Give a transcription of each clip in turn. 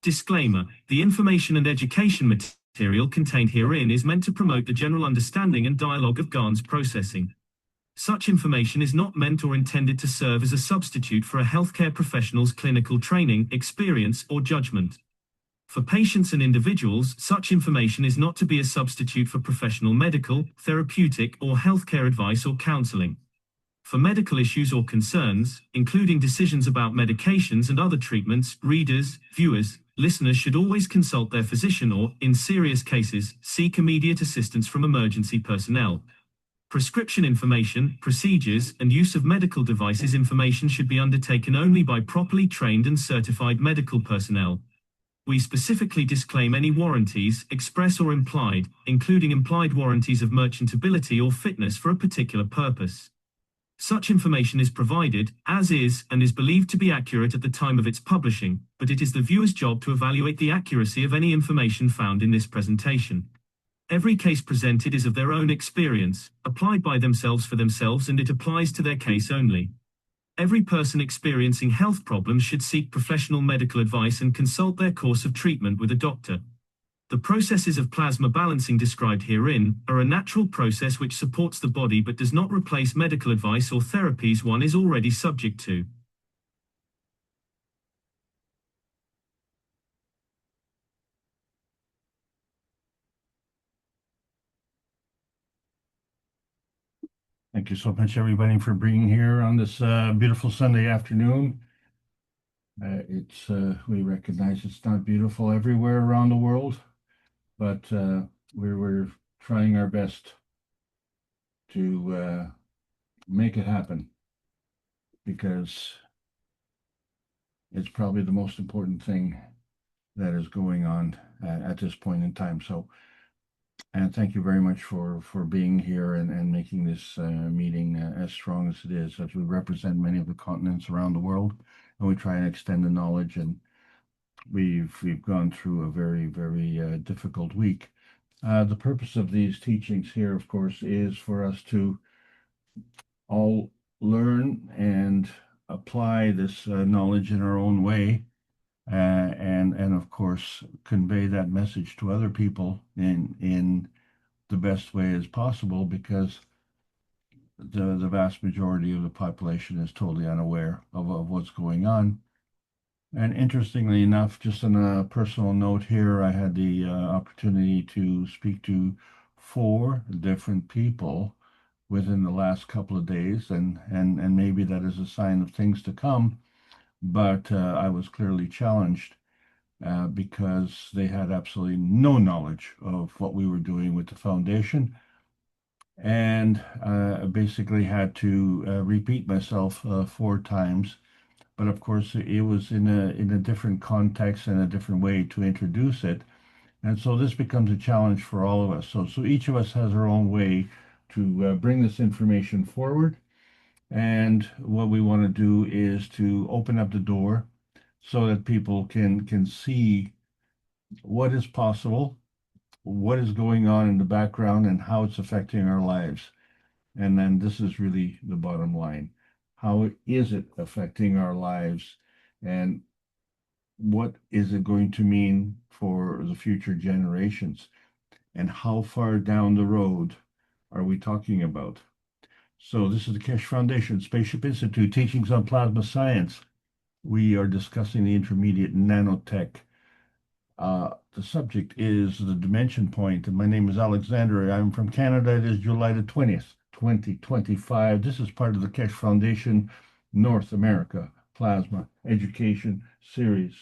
Disclaimer: the information and education material contained herein is meant to promote the general understanding and dialogue of GAN's processing. Such information is not meant or intended to serve as a substitute for a healthcare professional's clinical training, experience, or judgment. For patients and individuals, such information is not to be a substitute for professional medical, therapeutic, or healthcare advice or counseling. For medical issues or concerns, including decisions about medications and other treatments, readers, viewers, listeners should always consult their physician or, in serious cases, seek immediate assistance from emergency personnel. Prescription information, procedures, and use of medical devices information should be undertaken only by properly trained and certified medical personnel. We specifically disclaim any warranties, express or implied, including implied warranties of merchantability or fitness for a particular purpose. Such information is provided, as is, and is believed to be accurate at the time of its publishing, but it is the viewer's job to evaluate the accuracy of any information found in this presentation. Every case presented is of their own experience, applied by themselves for themselves, and it applies to their case only. Every person experiencing health problems should seek professional medical advice and consult their course of treatment with a doctor. The processes of plasma balancing described herein are a natural process which supports the body but does not replace medical advice or therapies one is already subject to. Thank you so much, everybody, for being here on this beautiful Sunday afternoon. We recognize it's not beautiful everywhere around the world, but we're trying our best to make it happen, because it's probably the most important thing that is going on at this point in time. So, and thank you very much for being here and making this meeting as strong as it is, as we represent many of the continents around the world, and we try and extend the knowledge. And we've gone through a very, very difficult week. The purpose of these teachings here, of course, is for us to all learn and apply this knowledge in our own way, and of course convey that message to other people in the best way as possible, because the vast majority of the population is totally unaware of what's going on. And interestingly enough, just on a personal note here, I had the opportunity to speak to 4 different people within the last couple of days, and maybe that is a sign of things to come. But I was clearly challenged because they had absolutely no knowledge of what we were doing with the foundation, and basically had to repeat myself 4 times. But of course, it was in a different context and a different way to introduce it. And so this becomes a challenge for all of us. So each of us has our own way to bring this information forward. And what we want to do is to open up the door so that people can see what is possible, what is going on in the background, and how it's affecting our lives. And then this is really the bottom line. How is it affecting our lives, and what is it going to mean for the future generations? And how far down the road are we talking about? So this is the Keshe Foundation Spaceship Institute Teachings on Plasma Science. We are discussing the intermediate nanotech. The subject is the dimension point, and my name is Alexander. I'm from Canada. It is July the 20th, 2025. This is part of the Keshe Foundation North America Plasma Education Series.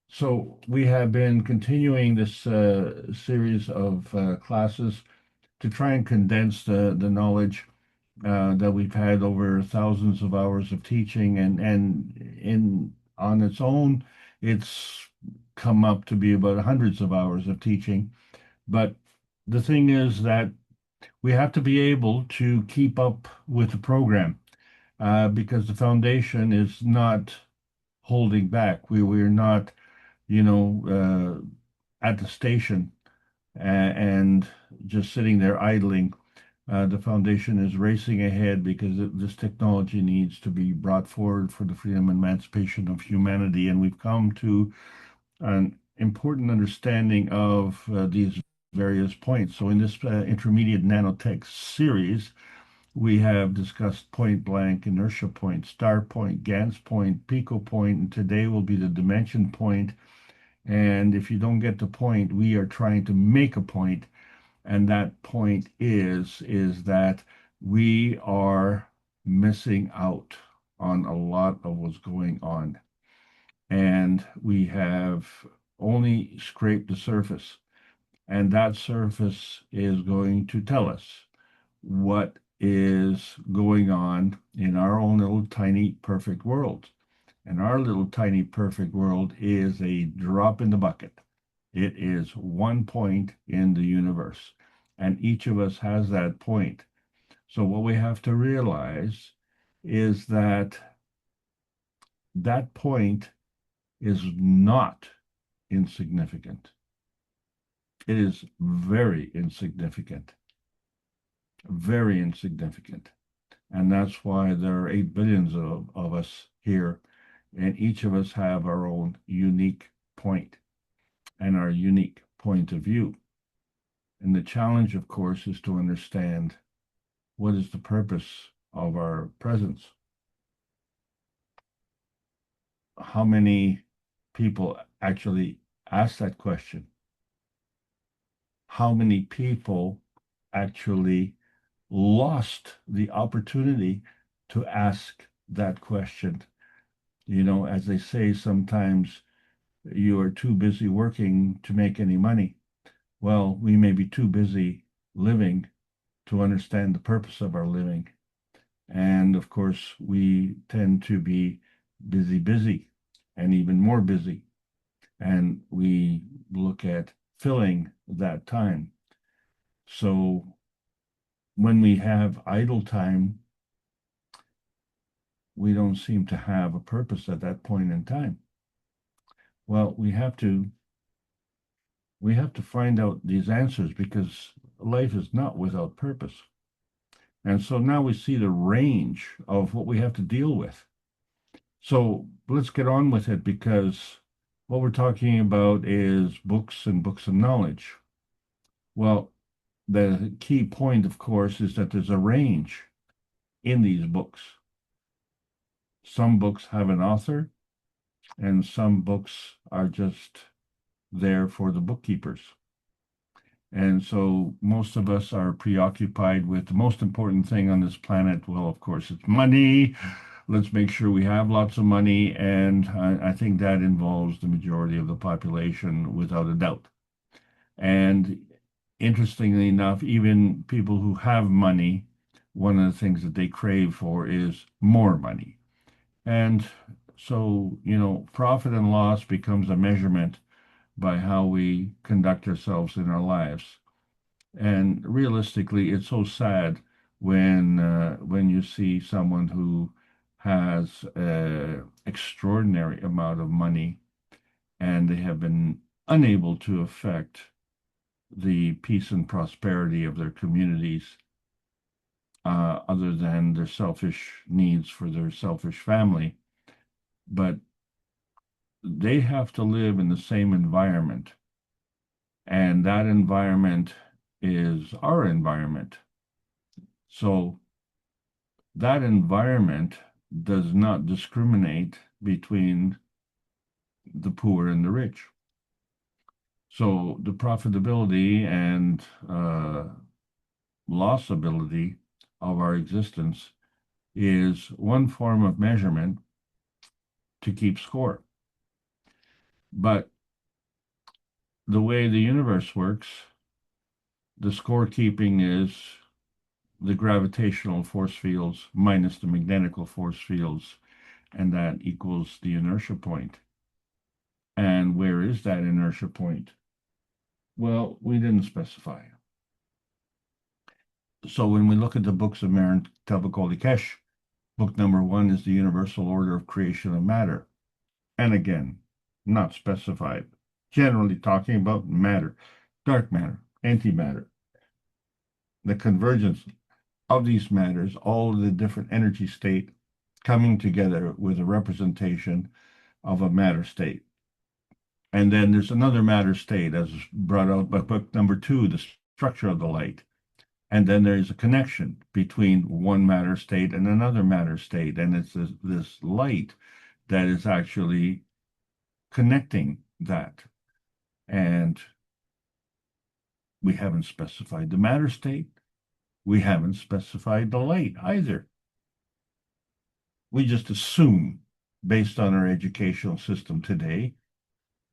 So we have been continuing this series of classes to try and condense the knowledge that we've had over thousands of hours of teaching, and on its own, it's come up to be about hundreds of hours of teaching. But the thing is that we have to be able to keep up with the program, because the foundation is not holding back. We're not, at the station and just sitting there idling. The foundation is racing ahead because this technology needs to be brought forward for the freedom and emancipation of humanity. And we've come to an important understanding of these various points. So in this intermediate nanotech series, we have discussed point blank, inertia point, star point, Gans point, pico point, and today will be the dimension point. And if you don't get the point, we are trying to make a point, and that point is that we are missing out on a lot of what's going on, and we have only scraped the surface, and that surface is going to tell us what is going on in our own little tiny perfect world. And our little tiny perfect world is a drop in the bucket. It is one point in the universe, and each of us has that point. So what we have to realize is that that point is not insignificant. It is very insignificant, very insignificant. And that's why there are 8 billions of us here, and each of us have our own unique point and our unique point of view. And the challenge, of course, is to understand what is the purpose of our presence. How many people actually ask that question? How many people actually lost the opportunity to ask that question? You know, as they say, sometimes you are too busy working to make any money. Well, we may be too busy living to understand the purpose of our living. And of course, we tend to be busy, and even more busy. And we look at filling that time. So when we have idle time, we don't seem to have a purpose at that point in time. Well, we have to find out these answers, because life is not without purpose. And so now we see the range of what we have to deal with. So let's get on with it, because what we're talking about is books and books of knowledge. Well, the key point, of course, is that there's a range in these books. Some books have an author, and some books are just there for the bookkeepers. And so most of us are preoccupied with the most important thing on this planet. Well, of course, it's money. Let's make sure we have lots of money. And I think that involves the majority of the population, without a doubt. And interestingly enough, even people who have money, one of the things that they crave for is more money. And so, you know, profit and loss becomes a measurement by how we conduct ourselves in our lives. And realistically, it's so sad when you see someone who has an extraordinary amount of money, and they have been unable to affect the peace and prosperity of their communities, other than their selfish needs for their selfish family. But they have to live in the same environment, and that environment is our environment. So that environment does not discriminate between the poor and the rich. So the profitability and lossability of our existence is one form of measurement to keep score. But the way the universe works, the scorekeeping is the gravitational force fields minus the magnetical force fields, and that equals the inertia point. And where is that inertia point? Well, we didn't specify. So when we look at the books of Marin Telbakolikesh, book number 1 is the Universal Order of Creation of Matter. And again, not specified. Generally talking about matter, dark matter, antimatter. The convergence of these matters, all of the different energy state coming together with a representation of a matter state. And then there's another matter state, as brought out by book number 2, the structure of the light. And then there's a connection between one matter state and another matter state. And it's this light that is actually connecting that. And we haven't specified the matter state. We haven't specified the light either. We just assume, based on our educational system today,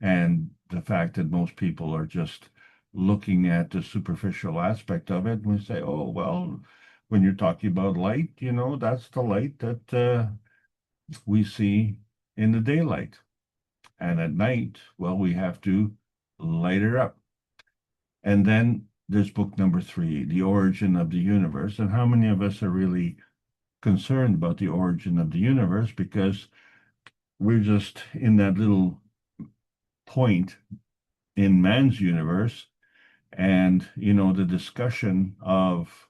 and the fact that most people are just looking at the superficial aspect of it, we say, oh, well, when you're talking about light, that's the light that we see in the daylight. And at night, well, we have to light it up. And then there's book number 3, The Origin of the Universe. And how many of us are really concerned about the origin of the universe? Because we're just in that little point in man's universe. And, the discussion of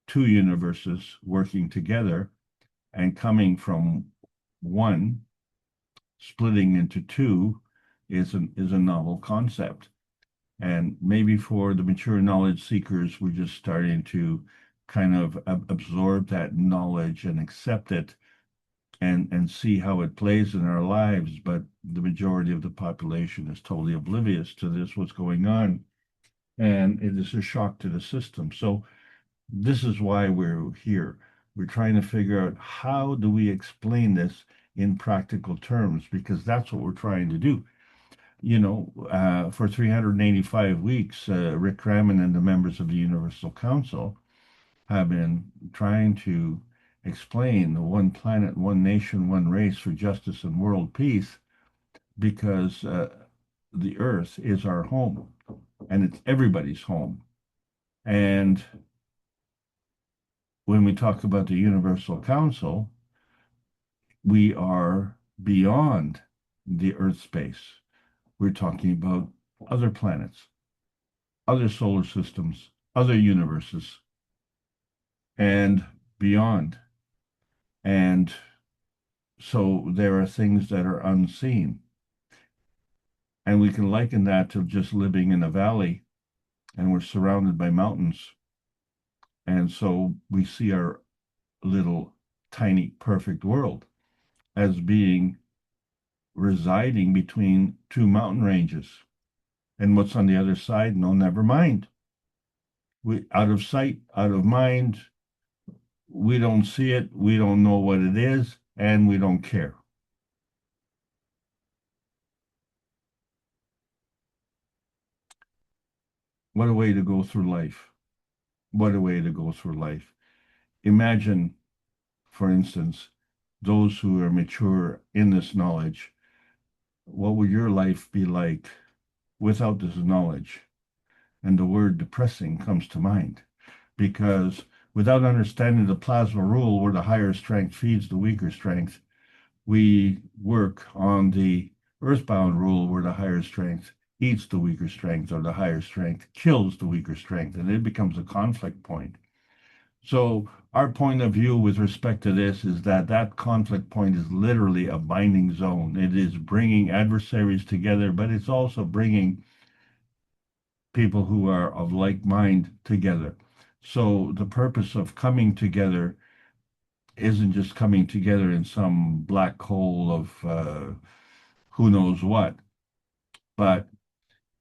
2 universes working together and coming from one, splitting into 2, is a novel concept. And maybe for the mature knowledge seekers, we're just starting to kind of absorb that knowledge and accept it and see how it plays in our lives. But the majority of the population is totally oblivious to this, what's going on. And it is a shock to the system. So this is why we're here. We're trying to figure out, how do we explain this in practical terms, because that's what we're trying to do. For 385 weeks, Rick Crammond and the members of the Universal Council have been trying to explain the one planet, one nation, one race for justice and world peace, because the earth is our home, and it's everybody's home. And when we talk about the Universal Council, we are beyond the Earth space. We're talking about other planets, other solar systems, other universes, and beyond. And so there are things that are unseen. And we can liken that to just living in a valley, and we're surrounded by mountains. And so we see our little tiny perfect world as being residing between 2 mountain ranges. And what's on the other side? No, never mind. Out of sight, out of mind. We don't see it. We don't know what it is, and we don't care. What a way to go through life. What a way to go through life. Imagine, for instance, those who are mature in this knowledge. What would your life be like without this knowledge? And the word depressing comes to mind, because without understanding the plasma rule, where the higher strength feeds the weaker strength, we work on the earthbound rule, where the higher strength eats the weaker strength, or the higher strength kills the weaker strength, and it becomes a conflict point. So our point of view with respect to this is that conflict point is literally a binding zone. It is bringing adversaries together, but it's also bringing people who are of like mind together. So the purpose of coming together isn't just coming together in some black hole of who knows what, but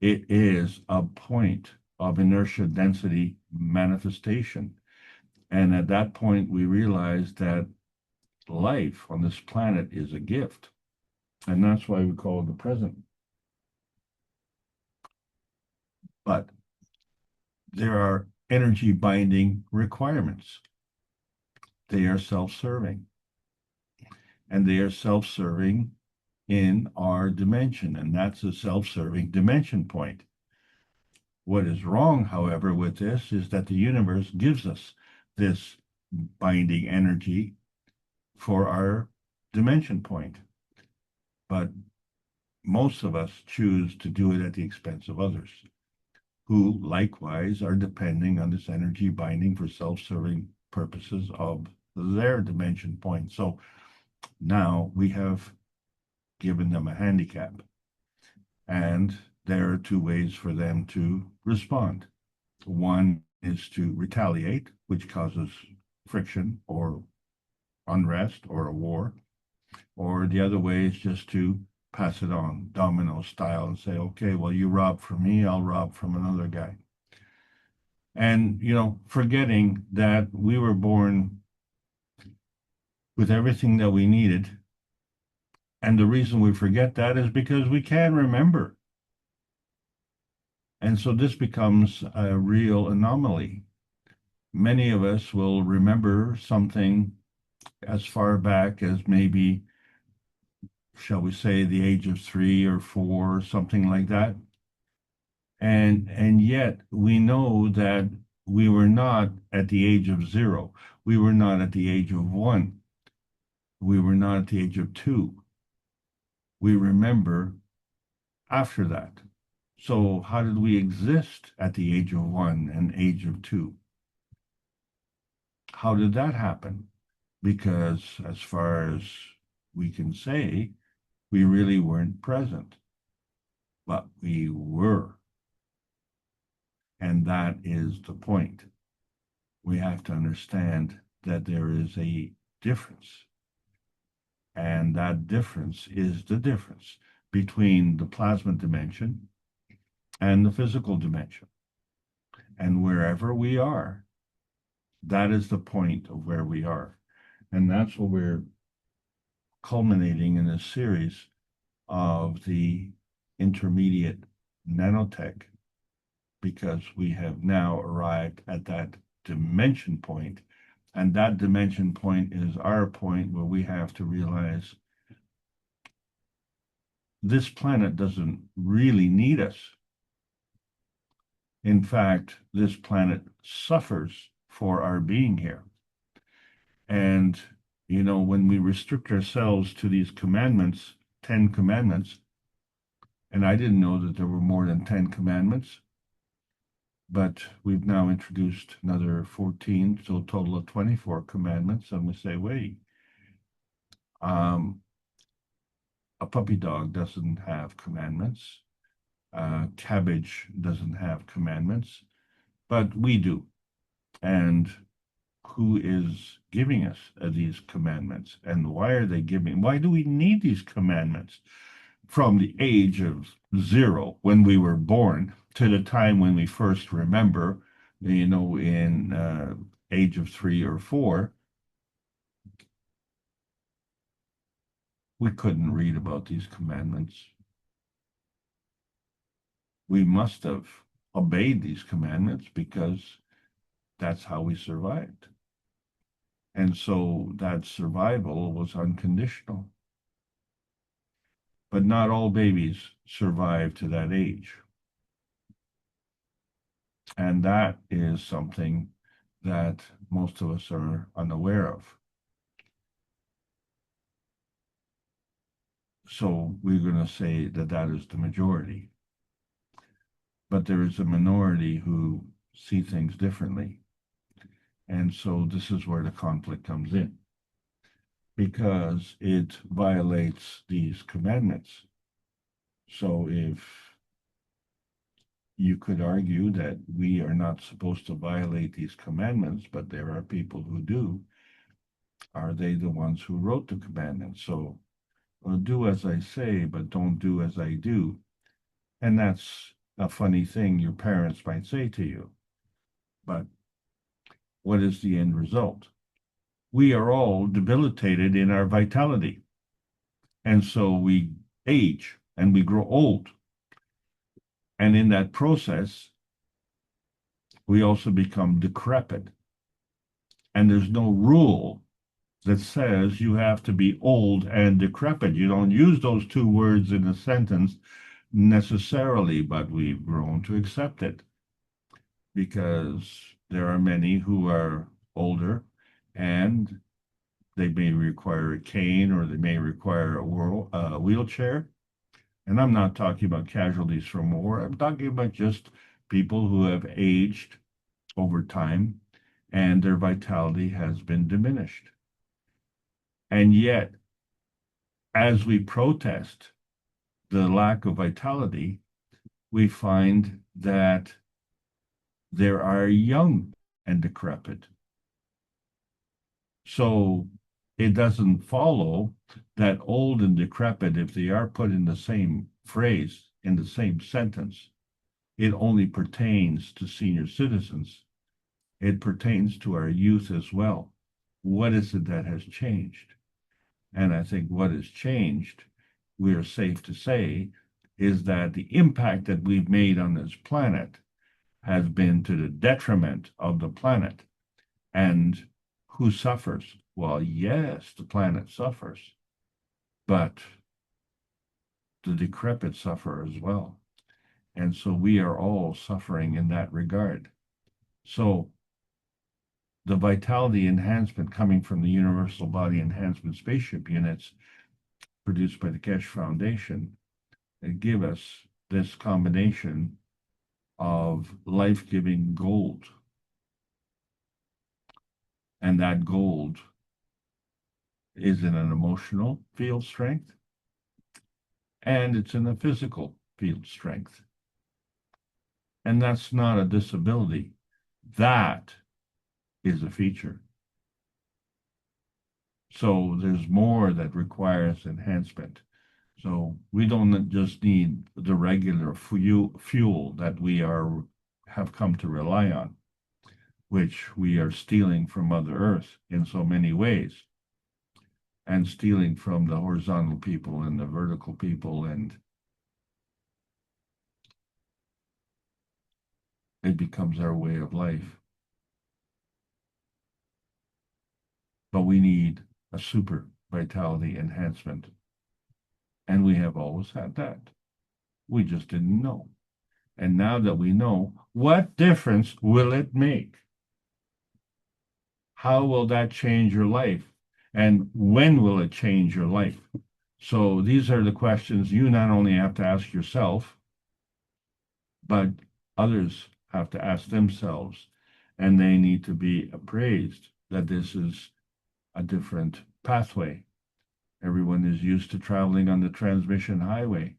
it is a point of inertia density manifestation. And at that point, we realize that life on this planet is a gift. And that's why we call it the present. But there are energy binding requirements. They are self-serving. And they are self-serving in our dimension. And that's a self-serving dimension point. What is wrong, however, with this is that the universe gives us this binding energy for our dimension point. But most of us choose to do it at the expense of others, who likewise are depending on this energy binding for self-serving purposes of their dimension point. So now we have given them a handicap. And there are two ways for them to respond. One is to retaliate, which causes friction or unrest or a war. Or the other way is just to pass it on, domino style, and say, okay, well, you rob from me, I'll rob from another guy. And, forgetting that we were born with everything that we needed. And the reason we forget that is because we can't remember. And so this becomes a real anomaly. Many of us will remember something as far back as maybe, shall we say, the age of 3 or 4, something like that. And yet we know that we were not at the age of 0. We were not at the age of 1. We were not at the age of 2. We remember after that. So how did we exist at the age of 1 and age of 2? How did that happen? Because as far as we can say, we really weren't present, but we were. And that is the point. We have to understand that there is a difference. And that difference is the difference between the plasma dimension and the physical dimension. And wherever we are, that is the point of where we are. And that's what we're culminating in this series of the intermediate nanotech, because we have now arrived at that dimension point. And that dimension point is our point where we have to realize this planet doesn't really need us. In fact, this planet suffers for our being here. And, when we restrict ourselves to these commandments, 10 commandments, and I didn't know that there were more than 10 commandments, but we've now introduced another 14, so a total of 24 commandments. And we say, wait, a puppy dog doesn't have commandments. Cabbage doesn't have commandments, but we do. And who is giving us these commandments? And why are they giving? Why do we need these commandments? From the age of 0, when we were born, to the time when we first remember, in age of 3 or 4, we couldn't read about these commandments. We must have obeyed these commandments because that's how we survived. And so that survival was unconditional. But not all babies survive to that age. And that is something that most of us are unaware of. So we're going to say that that is the majority. But there is a minority who see things differently. And so this is where the conflict comes in, because it violates these commandments. So if you could argue that we are not supposed to violate these commandments, but there are people who do, are they the ones who wrote the commandments? So, well, do as I say, but don't do as I do. And that's a funny thing your parents might say to you. But what is the end result? We are all debilitated in our vitality. And so we age and we grow old. And in that process, we also become decrepit. And there's no rule that says you have to be old and decrepit. You don't use those two words in a sentence necessarily, but we've grown to accept it because there are many who are older and they may require a cane or they may require a wheelchair. And I'm not talking about casualties from war. I'm talking about just people who have aged over time and their vitality has been diminished. And yet, as we protest the lack of vitality, we find that there are young and decrepit. So it doesn't follow that old and decrepit, if they are put in the same phrase, in the same sentence, it only pertains to senior citizens. It pertains to our youth as well. What is it that has changed? And I think what has changed, we are safe to say, is that the impact that we've made on this planet has been to the detriment of the planet. And who suffers? Well, yes, the planet suffers, but the decrepit suffer as well. And so we are all suffering in that regard. So the vitality enhancement coming from the Universal Body Enhancement Spaceship Units produced by the Keshe Foundation, it give us this combination of life-giving gold. And that gold is in an emotional field strength, and it's in a physical field strength. And that's not a disability. That is a feature. So there's more that requires enhancement. So we don't just need the regular fuel that we have come to rely on, which we are stealing from Mother Earth in so many ways, and stealing from the horizontal people and the vertical people, and it becomes our way of life. But we need a super vitality enhancement. And we have always had that. We just didn't know. And now that we know, what difference will it make? How will that change your life? And when will it change your life? So these are the questions you not only have to ask yourself, but others have to ask themselves. And they need to be appraised that this is a different pathway. Everyone is used to traveling on the transmission highway.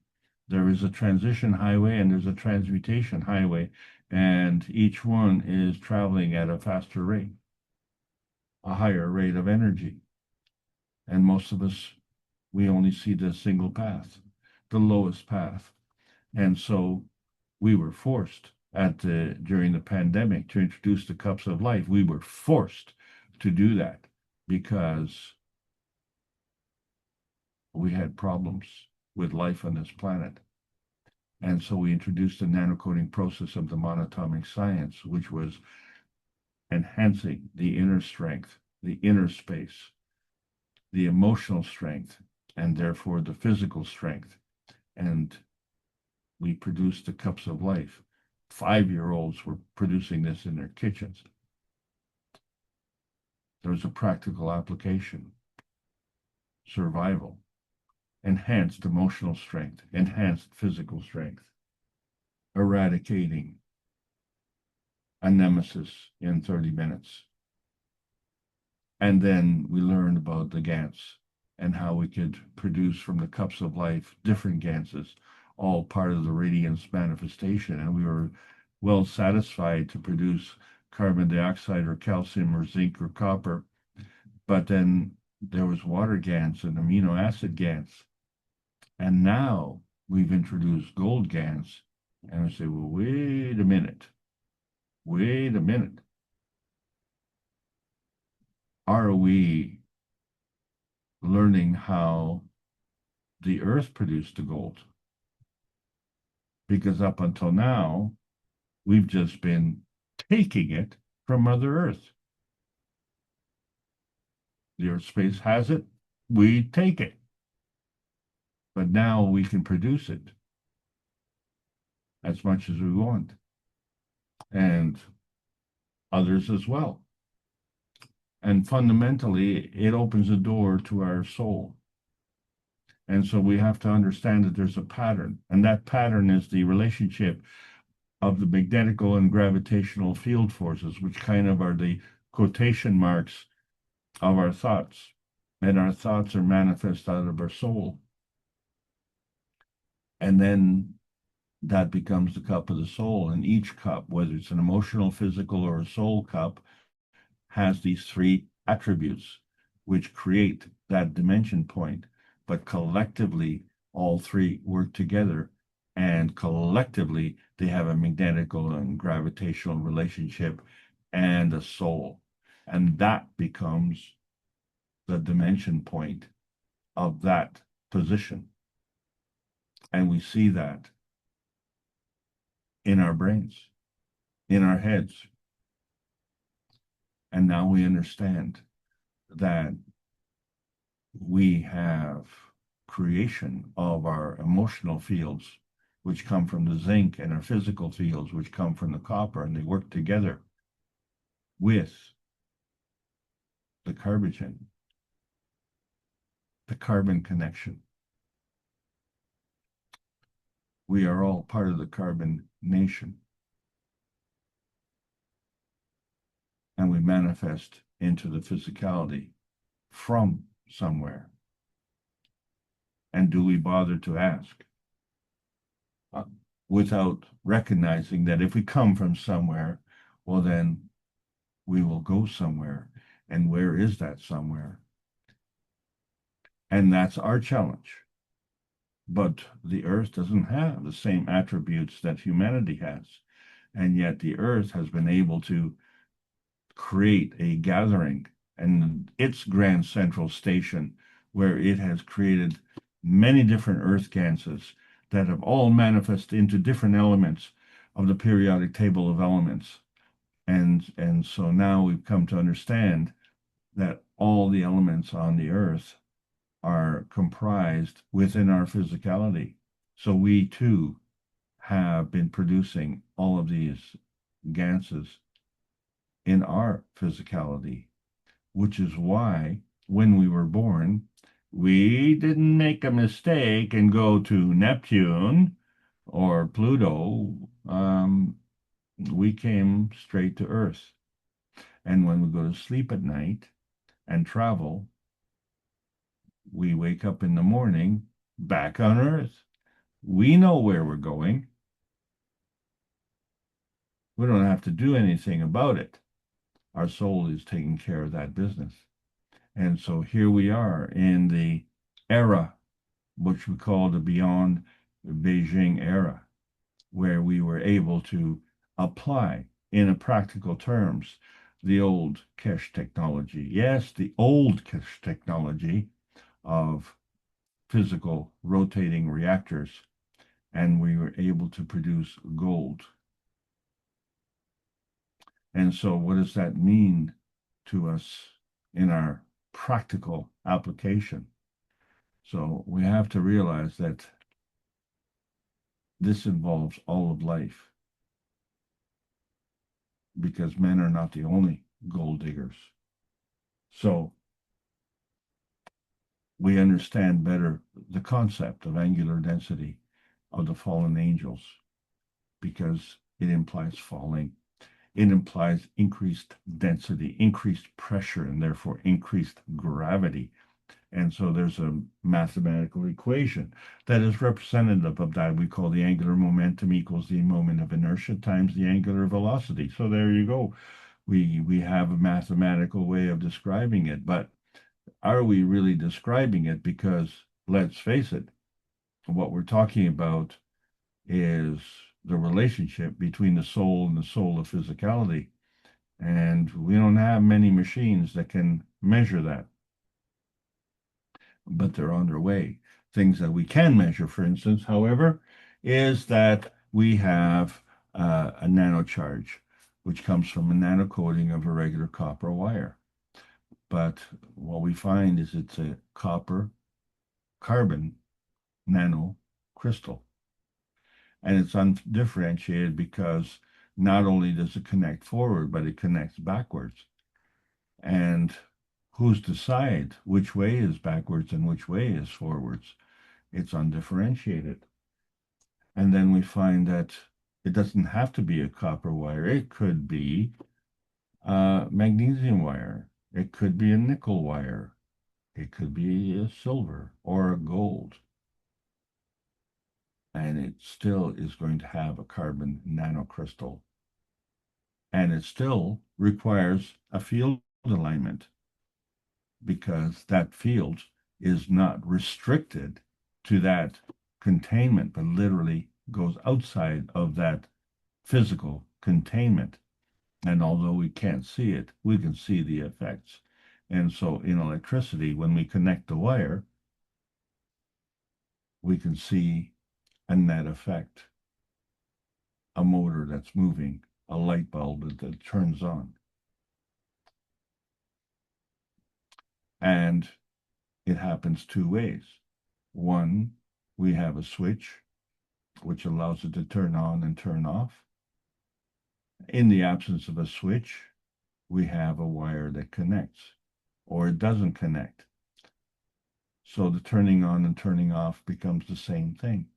There is a transition highway and there's a transmutation highway, and each one is traveling at a faster rate, a higher rate of energy. And most of us, we only see the single path, the lowest path. And so we were forced during the pandemic to introduce the cups of life. We were forced to do that because we had problems with life on this planet. And so we introduced the nanocoding process of the monatomic science, which was enhancing the inner strength, the inner space, the emotional strength, and therefore the physical strength. And we produced the cups of life. 5-year-olds were producing this in their kitchens. There was a practical application, survival, enhanced emotional strength, enhanced physical strength, eradicating a nemesis in 30 minutes. And then we learned about the GANs and how we could produce from the cups of life different GANSes, all part of the radiance manifestation. And we were well satisfied to produce carbon dioxide or calcium or zinc or copper. But then there was water GANs and amino acid GANs. And now we've introduced gold GANs. And we say, well, wait a minute. Are we learning how the earth produced the gold? Because up until now, we've just been taking it from Mother Earth. The Earth space has it, we take it. But now we can produce it as much as we want, and others as well. And fundamentally, it opens a door to our soul. And so we have to understand that there's a pattern, and that pattern is the relationship of the magnetical and gravitational field forces, which kind of are the quotation marks of our thoughts. And our thoughts are manifest out of our soul. And then that becomes the cup of the soul. And each cup, whether it's an emotional, physical, or a soul cup, has these three attributes which create that dimension point. But collectively, all three work together, and collectively, they have a magnetical and gravitational relationship and a soul. And that becomes the dimension point of that position. And we see that in our brains, in our heads. And now we understand that we have creation of our emotional fields, which come from the zinc, and our physical fields, which come from the copper, and they work together with the carbon, the carbon connection. We are all part of the carbon nation. And we manifest into the physicality from somewhere. And do we bother to ask? Without recognizing that if we come from somewhere, well, then we will go somewhere. And where is that somewhere? And that's our challenge. But the earth doesn't have the same attributes that humanity has. And yet the earth has been able to create a gathering and its grand central station, where it has created many different earth ganses that have all manifested into different elements of the periodic table of elements. And so now we've come to understand that all the elements on the earth are comprised within our physicality. So we too have been producing all of these ganses in our physicality, which is why when we were born, we didn't make a mistake and go to Neptune or Pluto. We came straight to Earth. And when we go to sleep at night and travel, we wake up in the morning back on Earth. We know where we're going. We don't have to do anything about it. Our soul is taking care of that business. And so here we are in the era, which we call the Beyond Beijing era, where we were able to apply in a practical terms the old Kesh technology. Yes, the old Kesh technology of physical rotating reactors, and we were able to produce gold. And so what does that mean to us in our practical application? So we have to realize that this involves all of life, because men are not the only gold diggers. So we understand better the concept of angular density of the fallen angels, because it implies falling. It implies increased density, increased pressure, and therefore increased gravity. And so there's a mathematical equation that is representative of that. We call the angular momentum equals the moment of inertia times the angular velocity. So there you go. We have a mathematical way of describing it, but are we really describing it? Because let's face it, what we're talking about is the relationship between the soul and the soul of physicality. And we don't have many machines that can measure that, but they're on their way. Things that we can measure, for instance, however, is that we have a nanocharge, which comes from a nanocoating of a regular copper wire. But what we find is it's a copper carbon nano crystal. And it's undifferentiated because not only does it connect forward, but it connects backwards. And who's to decide which way is backwards and which way is forwards? It's undifferentiated. And then we find that it doesn't have to be a copper wire. It could be a magnesium wire. It could be a nickel wire. It could be a silver or a gold. and it still is going to have a carbon nanocrystal. And it still requires a field alignment because that field is not restricted to that containment, but literally goes outside of that physical containment. And although we can't see it, we can see the effects. And so in electricity, when we connect the wire, we can see a net effect, a motor that's moving, a light bulb that turns on. And it happens two ways. One, we have a switch, which allows it to turn on and turn off. In the absence of a switch, we have a wire that connects, or it doesn't connect. So the turning on and turning off becomes the same thing.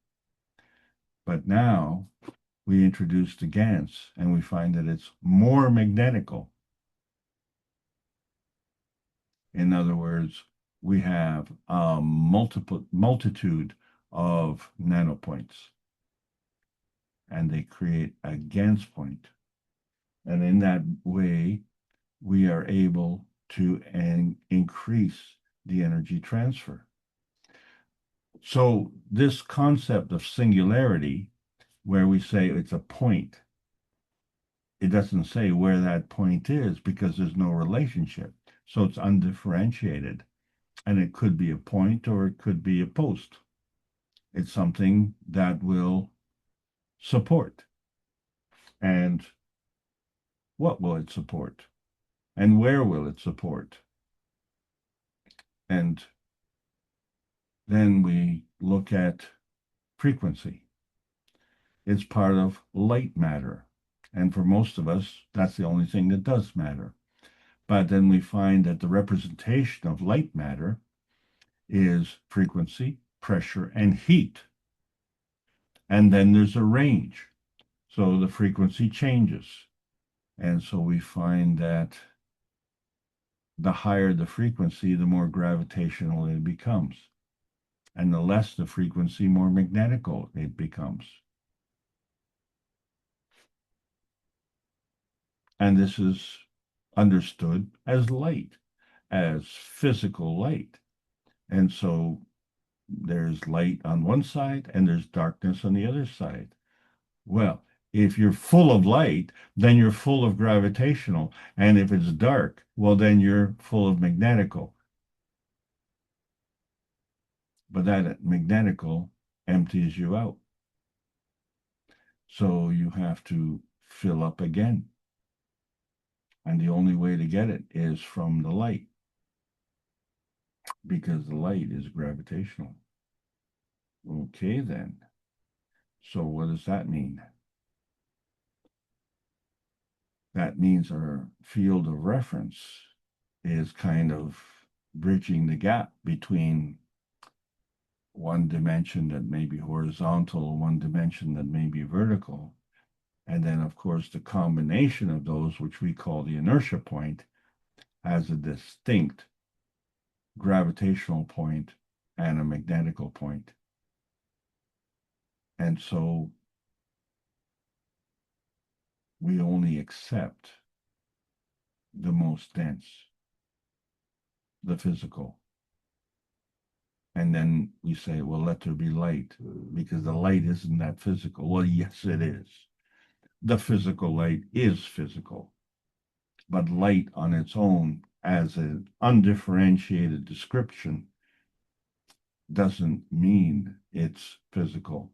But now we introduce the GaNs, and we find that it's more magnetical. In other words, we have a multitude of nanopoints, and they create a GaNs point. And in that way, we are able to increase the energy transfer. So this concept of singularity, where we say it's a point, it doesn't say where that point is because there's no relationship. So it's undifferentiated. And it could be a point or it could be a post. It's something that will support. And what will it support? And where will it support? And then we look at frequency. It's part of light matter. And for most of us, that's the only thing that does matter. But then we find that the representation of light matter is frequency, pressure, and heat. And then there's a range. So the frequency changes. And so we find that the higher the frequency, the more gravitational it becomes. And the less the frequency, more magnetical it becomes. And this is understood as light, as physical light. And so there's light on one side and there's darkness on the other side. Well, if you're full of light, then you're full of gravitational. And if it's dark, well, then you're full of magnetical. But that magnetical empties you out. So you have to fill up again. And the only way to get it is from the light, because the light is gravitational. Okay, then. So what does that mean? That means our field of reference is kind of bridging the gap between one dimension that may be horizontal, one dimension that may be vertical. And then, of course, the combination of those, which we call the inertia point, has a distinct gravitational point and a magnetical point. And so we only accept the most dense, the physical. And then we say, well, let there be light, because the light isn't that physical. Well, yes, it is. The physical light is physical. But light on its own, as an undifferentiated description, doesn't mean it's physical.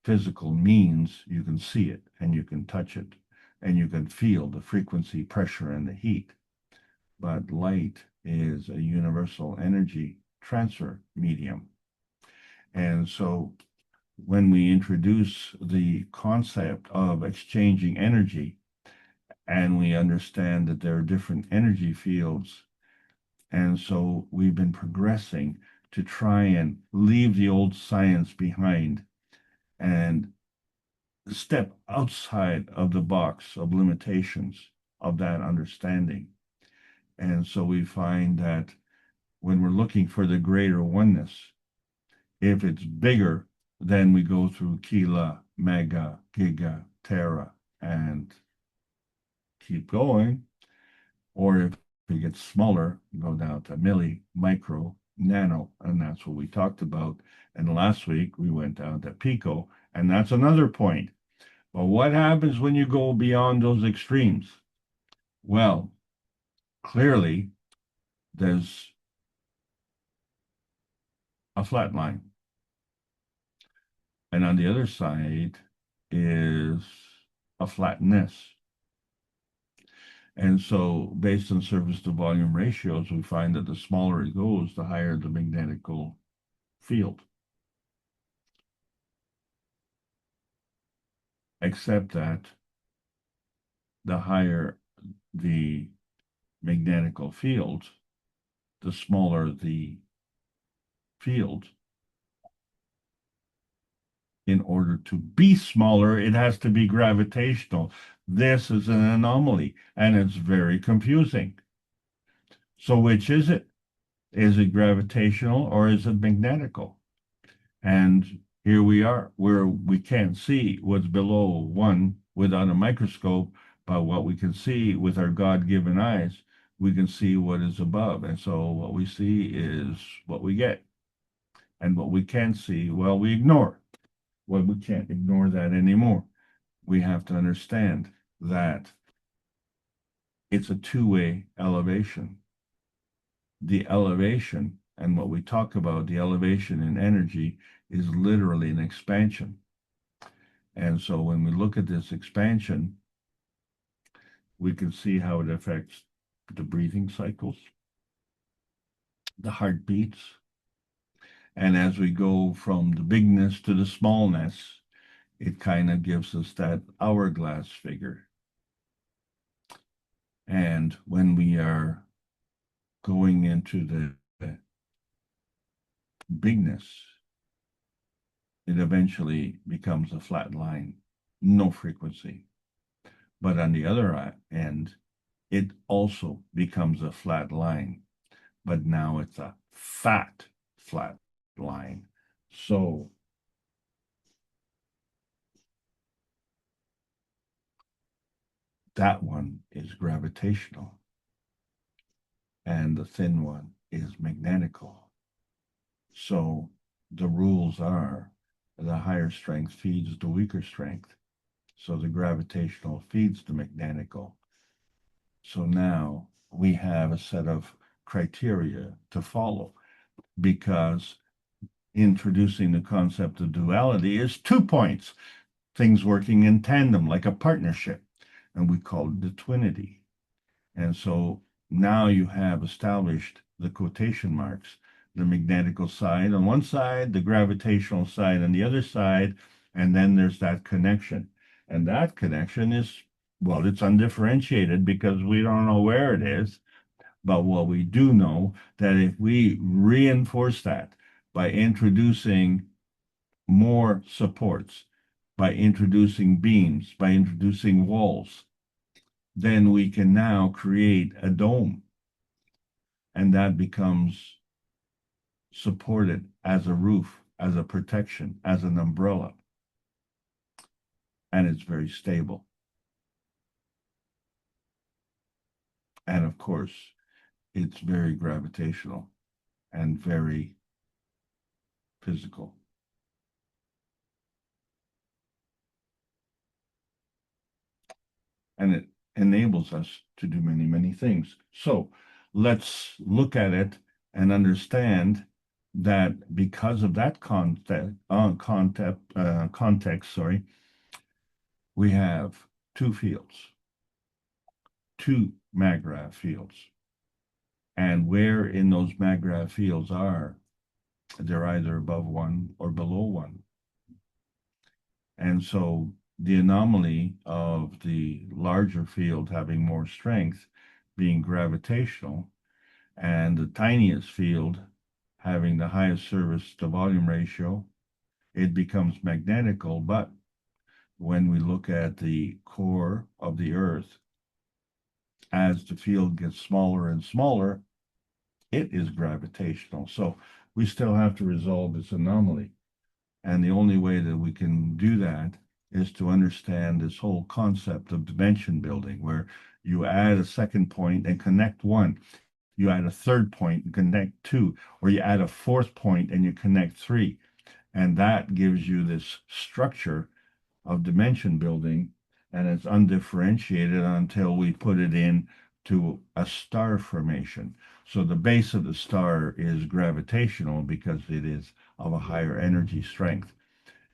Physical means you can see it and you can touch it and you can feel the frequency, pressure, and the heat. But light is a universal energy transfer medium. And so when we introduce the concept of exchanging energy, and we understand that there are different energy fields, and so we've been progressing to try and leave the old science behind and step outside of the box of limitations of that understanding. And so we find that when we're looking for the greater oneness, if it's bigger then we go through kilo, mega, giga, tera, and keep going. Or if it gets smaller, go down to milli, micro, nano, and that's what we talked about. And last week we went down to pico, and that's another point. But what happens when you go beyond those extremes? Well, clearly there's a flat line. And on the other side is a flatness. And so based on surface to volume ratios, we find that the smaller it goes, the higher the magnetical field. Except that the higher the magnetical field, the smaller the field. In order to be smaller, it has to be gravitational. This is an anomaly, and it's very confusing. So which is it? Is it gravitational or is it magnetical? And here we are, where we can't see what's below 1 without a microscope, but what we can see with our God-given eyes, we can see what is above. And so what we see is what we get. And what we can't see, well, we ignore. Well, we can't ignore that anymore. We have to understand that it's a two-way elevation. The elevation, and what we talk about, the elevation in energy, is literally an expansion. And so when we look at this expansion, we can see how it affects the breathing cycles, the heartbeats. And as we go from the bigness to the smallness, it kind of gives us that hourglass figure. And when we are going into the bigness, it eventually becomes a flat line, no frequency. But on the other end, it also becomes a flat line, but now it's a fat flat line. So that one is gravitational, and the thin one is magnetical. So the rules are the higher strength feeds the weaker strength. So the gravitational feeds the magnetical. So now we have a set of criteria to follow, because introducing the concept of duality is 2 points, things working in tandem like a partnership, and we call it the twinity. And so now you have established the quotation marks, the magnetical side on one side, the gravitational side on the other side, and then there's that connection. And that connection is, well, it's undifferentiated because we don't know where it is. But what we do know, that if we reinforce that by introducing more supports, by introducing beams, by introducing walls, then we can now create a dome. And that becomes supported as a roof, as a protection, as an umbrella. And it's very stable. And of course, it's very gravitational and very physical. And it enables us to do many, many things. So let's look at it and understand that because of that context, we have two fields, two MAGRAV fields. And where in those MAGRAV fields are, they're either above 1 or below 1. And so the anomaly of the larger field having more strength being gravitational, and the tiniest field having the highest surface to volume ratio, it becomes magnetical. But when we look at the core of the Earth, as the field gets smaller and smaller, it is gravitational. So we still have to resolve this anomaly. And the only way that we can do that is to understand this whole concept of dimension building, where you add a second point and connect one, you add a third point and connect two, or you add a fourth point and you connect three. And that gives you this structure of dimension building, and it's undifferentiated until we put it in to a star formation. So the base of the star is gravitational because it is of a higher energy strength.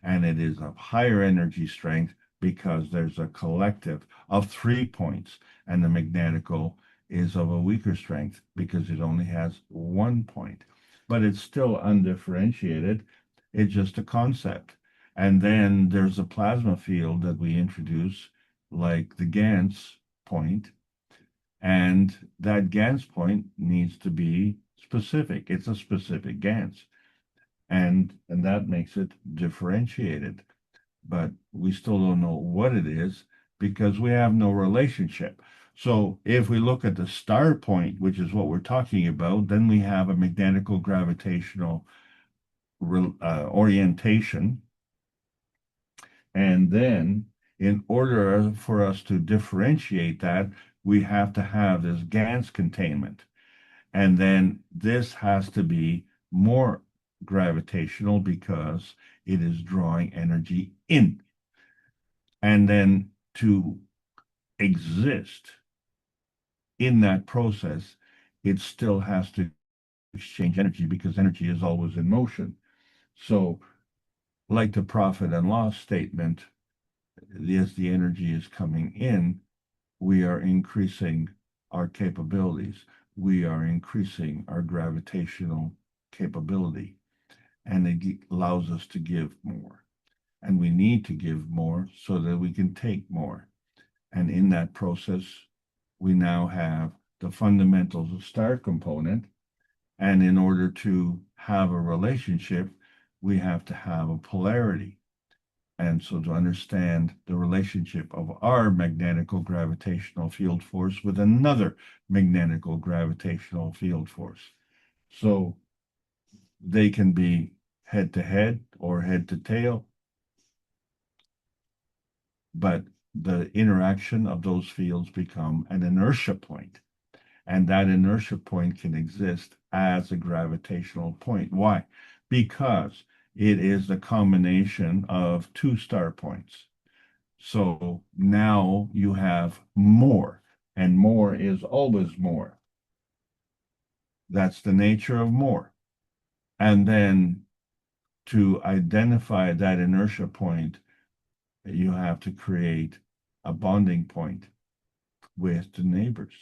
And it is of higher energy strength because there's a collective of 3 points, and the magnetical is of a weaker strength because it only has 1 point. But it's still undifferentiated. It's just a concept. And then there's a plasma field that we introduce, like the Gans point, and that Gans point needs to be specific. It's a specific Gans, and that makes it differentiated. But we still don't know what it is because we have no relationship. So if we look at the star point, which is what we're talking about, then we have a magnetical gravitational orientation. And then in order for us to differentiate that, we have to have this Gans containment. And then this has to be more gravitational because it is drawing energy in. And then to exist in that process, it still has to exchange energy because energy is always in motion. So, like the profit and loss statement, as the energy is coming in, we are increasing our capabilities. We are increasing our gravitational capability, and it allows us to give more. And we need to give more so that we can take more. And in that process, we now have the fundamentals of star component. And in order to have a relationship, we have to have a polarity. And so to understand the relationship of our magnetical gravitational field force with another magnetical gravitational field force. So they can be head to head or head to tail, but the interaction of those fields become an inertia point. And that inertia point can exist as a gravitational point. Why? Because it is the combination of two star points. So now you have more, and more is always more. That's the nature of more. And then to identify that inertia point, you have to create a bonding point with the neighbors.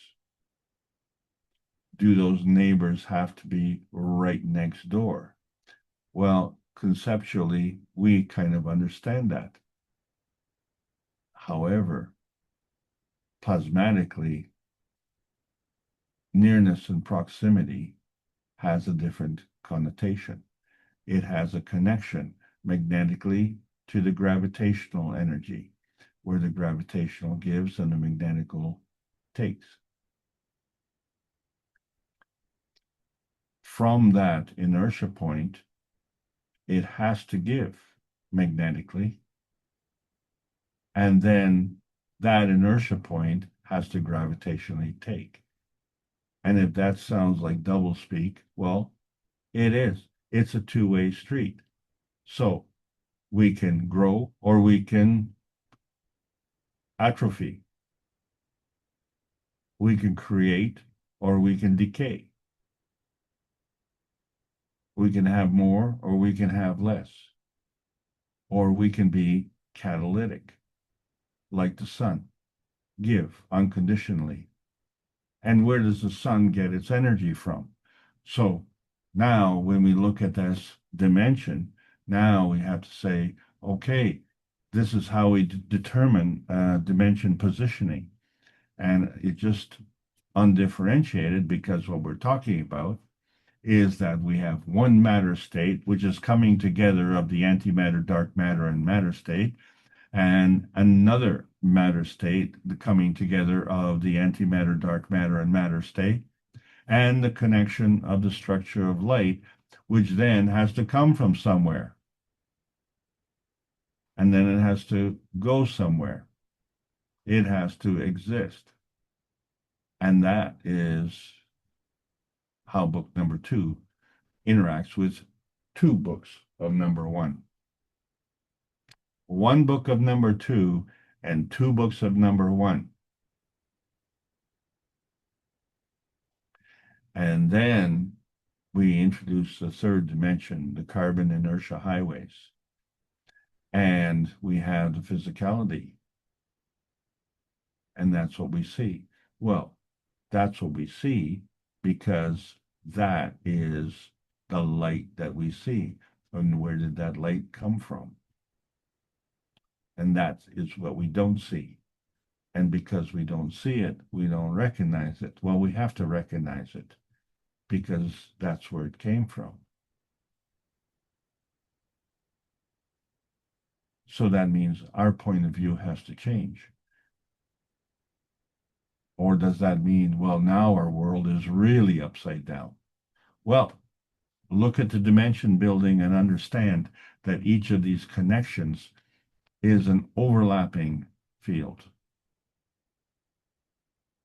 Do those neighbors have to be right next door? Well, conceptually, we kind of understand that. However, plasmatically, nearness and proximity has a different connotation. It has a connection magnetically to the gravitational energy, where the gravitational gives and the magnetical takes. From that inertia point, it has to give magnetically, and then that inertia point has to gravitationally take. And if that sounds like doublespeak, well, it is. It's a two-way street. So we can grow or we can atrophy. We can create or we can decay. We can have more or we can have less. Or we can be catalytic, like the sun, give unconditionally. And where does the sun get its energy from? So now when we look at this dimension, now we have to say, okay, this is how we determine dimension positioning. And it just undifferentiated because what we're talking about is that we have one matter state, which is coming together of the antimatter, dark matter, and matter state, and another matter state, the coming together of the antimatter, dark matter, and matter state, and the connection of the structure of light, which then has to come from somewhere. and then it has to go somewhere. It has to exist. And that is how book number 2 interacts with 2 books of number 1. 1 book of number 2 and 2 books of number 1. And then we introduce the 3rd dimension, the carbon inertia highways. And we have the physicality. And that's what we see. Well, that's what we see because that is the light that we see. And where did that light come from? And that is what we don't see. And because we don't see it, we don't recognize it. Well, we have to recognize it because that's where it came from. So that means our point of view has to change. Or does that mean, well, now our world is really upside down? Well, look at the dimension building and understand that each of these connections is an overlapping field,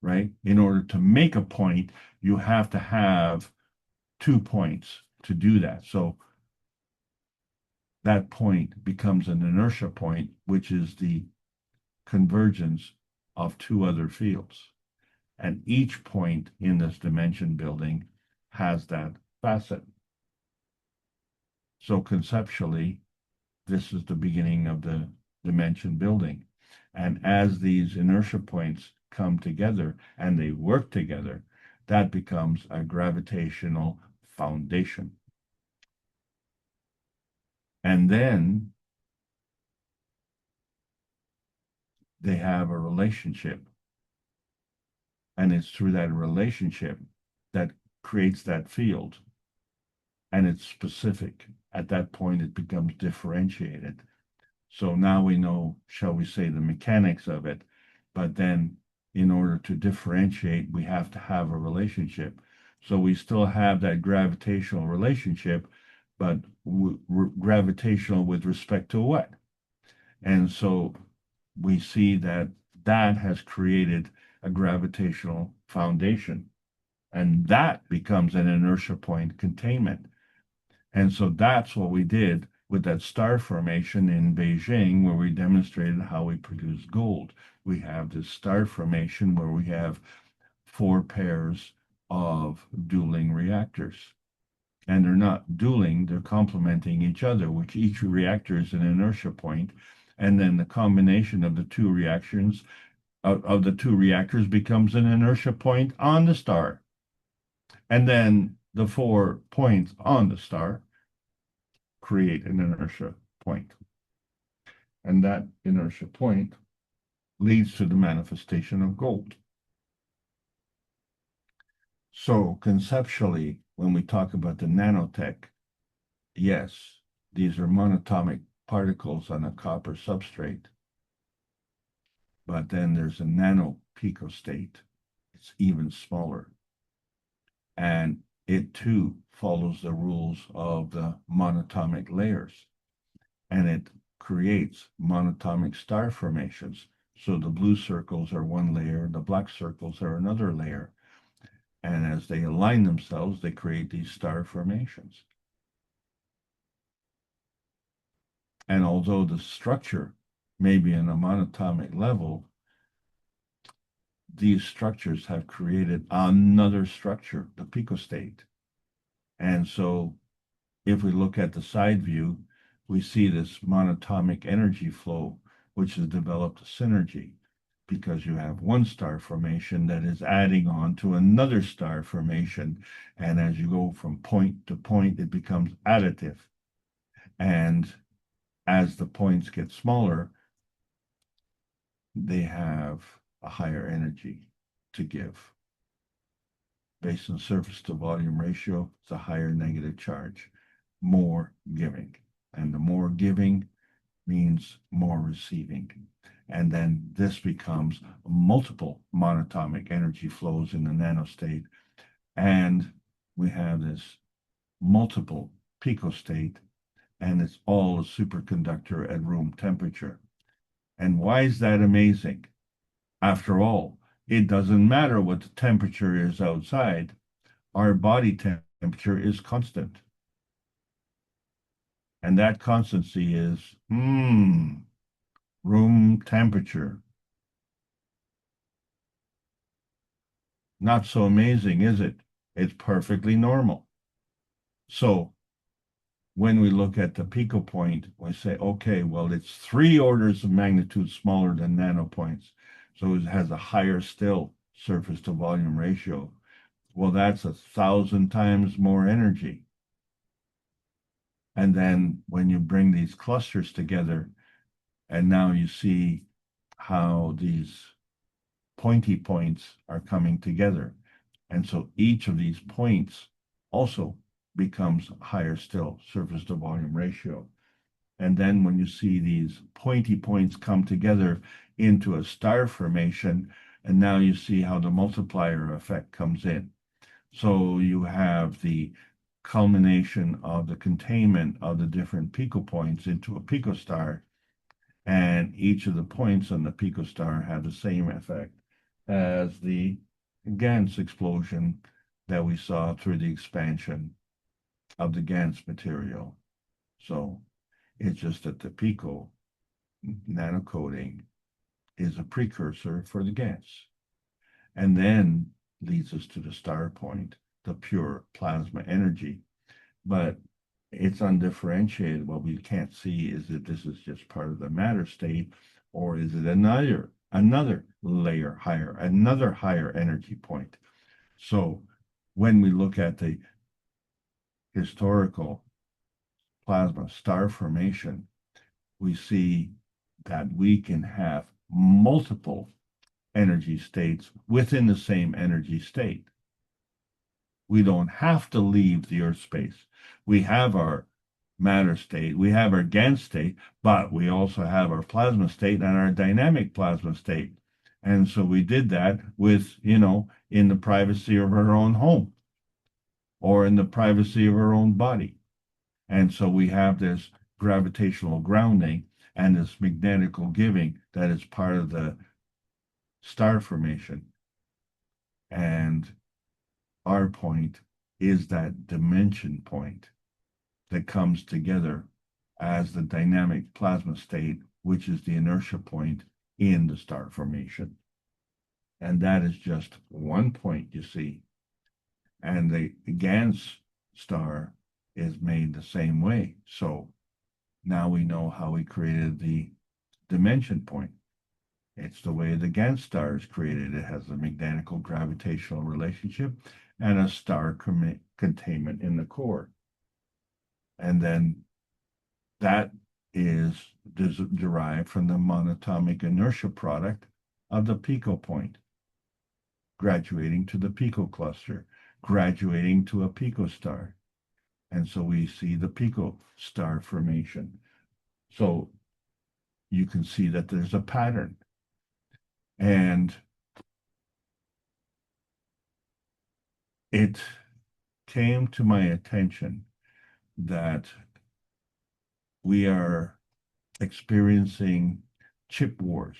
right? In order to make a point, you have to have 2 points to do that. So that point becomes an inertia point, which is the convergence of 2 other fields. And each point in this dimension building has that facet. So conceptually, this is the beginning of the dimension building. And as these inertia points come together and they work together, that becomes a gravitational foundation. And then they have a relationship. And it's through that relationship that creates that field. And it's specific. At that point, it becomes differentiated. So now we know, shall we say, the mechanics of it. But then in order to differentiate, we have to have a relationship. So we still have that gravitational relationship, but gravitational with respect to what? And so we see that that has created a gravitational foundation, and that becomes an inertia point containment. And so that's what we did with that star formation in Beijing, where we demonstrated how we produce gold. We have this star formation where we have 4 pairs of dueling reactors. And they're not dueling, they're complementing each other, which each reactor is an inertia point. And then the combination of the 2 reactions of the 2 reactors becomes an inertia point on the star. And then the 4 points on the star create an inertia point. And that inertia point leads to the manifestation of gold. So conceptually, when we talk about the nanotech, yes, these are monatomic particles on a copper substrate. But then there's a nano picostate. It's even smaller. And it too follows the rules of the monatomic layers. And it creates monatomic star formations. So the blue circles are one layer, the black circles are another layer. And as they align themselves, they create these star formations. And although the structure may be in a monatomic level, these structures have created another structure, the picostate. And so if we look at the side view, we see this monatomic energy flow, which has developed a synergy, because you have one star formation that is adding on to another star formation. And as you go from point to point, it becomes additive. And as the points get smaller, they have a higher energy to give. Based on surface to volume ratio, it's a higher negative charge, more giving. And the more giving means more receiving. And then this becomes multiple monatomic energy flows in the nanostate. And we have this multiple picostate and it's all a superconductor at room temperature. And why is that amazing? After all, it doesn't matter what the temperature is outside, our body temperature is constant. And that constancy is room temperature. Not so amazing, is it? It's perfectly normal. So when we look at the pico point, we say, okay, well, it's 3 orders of magnitude smaller than nanopoints. So it has a higher still surface to volume ratio. Well, that's 1,000 times more energy. And then when you bring these clusters together, and now you see how these pointy points are coming together. And so each of these points also becomes higher still surface to volume ratio. And then when you see these pointy points come together into a star formation, and now you see how the multiplier effect comes in. So you have the culmination of the containment of the different picopoints into a picostar, and each of the points on the picostar have the same effect as the Gans explosion that we saw through the expansion of the Gans material. So it's just that the pico nanocoating is a precursor for the Gans, and then leads us to the star point, the pure plasma energy. But it's undifferentiated. What we can't see is that this is just part of the matter state, or is it another layer higher, another higher energy point. So when we look at the historical plasma star formation, we see that we can have multiple energy states within the same energy state. We don't have to leave the Earth space. We have our matter state, we have our Gans state, but we also have our plasma state and our dynamic plasma state. And so we did that with, in the privacy of our own home or in the privacy of our own body. And so we have this gravitational grounding and this magnetical giving that is part of the star formation. And our point is that dimension point that comes together as the dynamic plasma state, which is the inertia point in the star formation. And that is just one point, you see. And the Gans star is made the same way. So now we know how we created the dimension point. It's the way the Gans star is created. It has a magnetical gravitational relationship and a star containment in the core. And then that is derived from the monatomic inertia product of the pico point, graduating to the pico cluster, graduating to a pico star. And so we see the pico star formation. So you can see that there's a pattern. And it came to my attention that we are experiencing chip wars.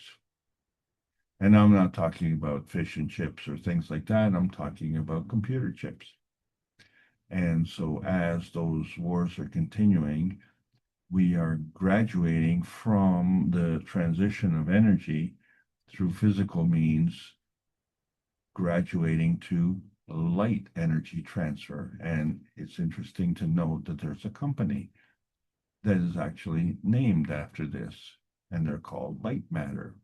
And I'm not talking about fish and chips or things like that. I'm talking about computer chips. And so as those wars are continuing, we are graduating from the transition of energy through physical means, graduating to light energy transfer. And it's interesting to note that there's a company that is actually named after this, and they're called Light Matter.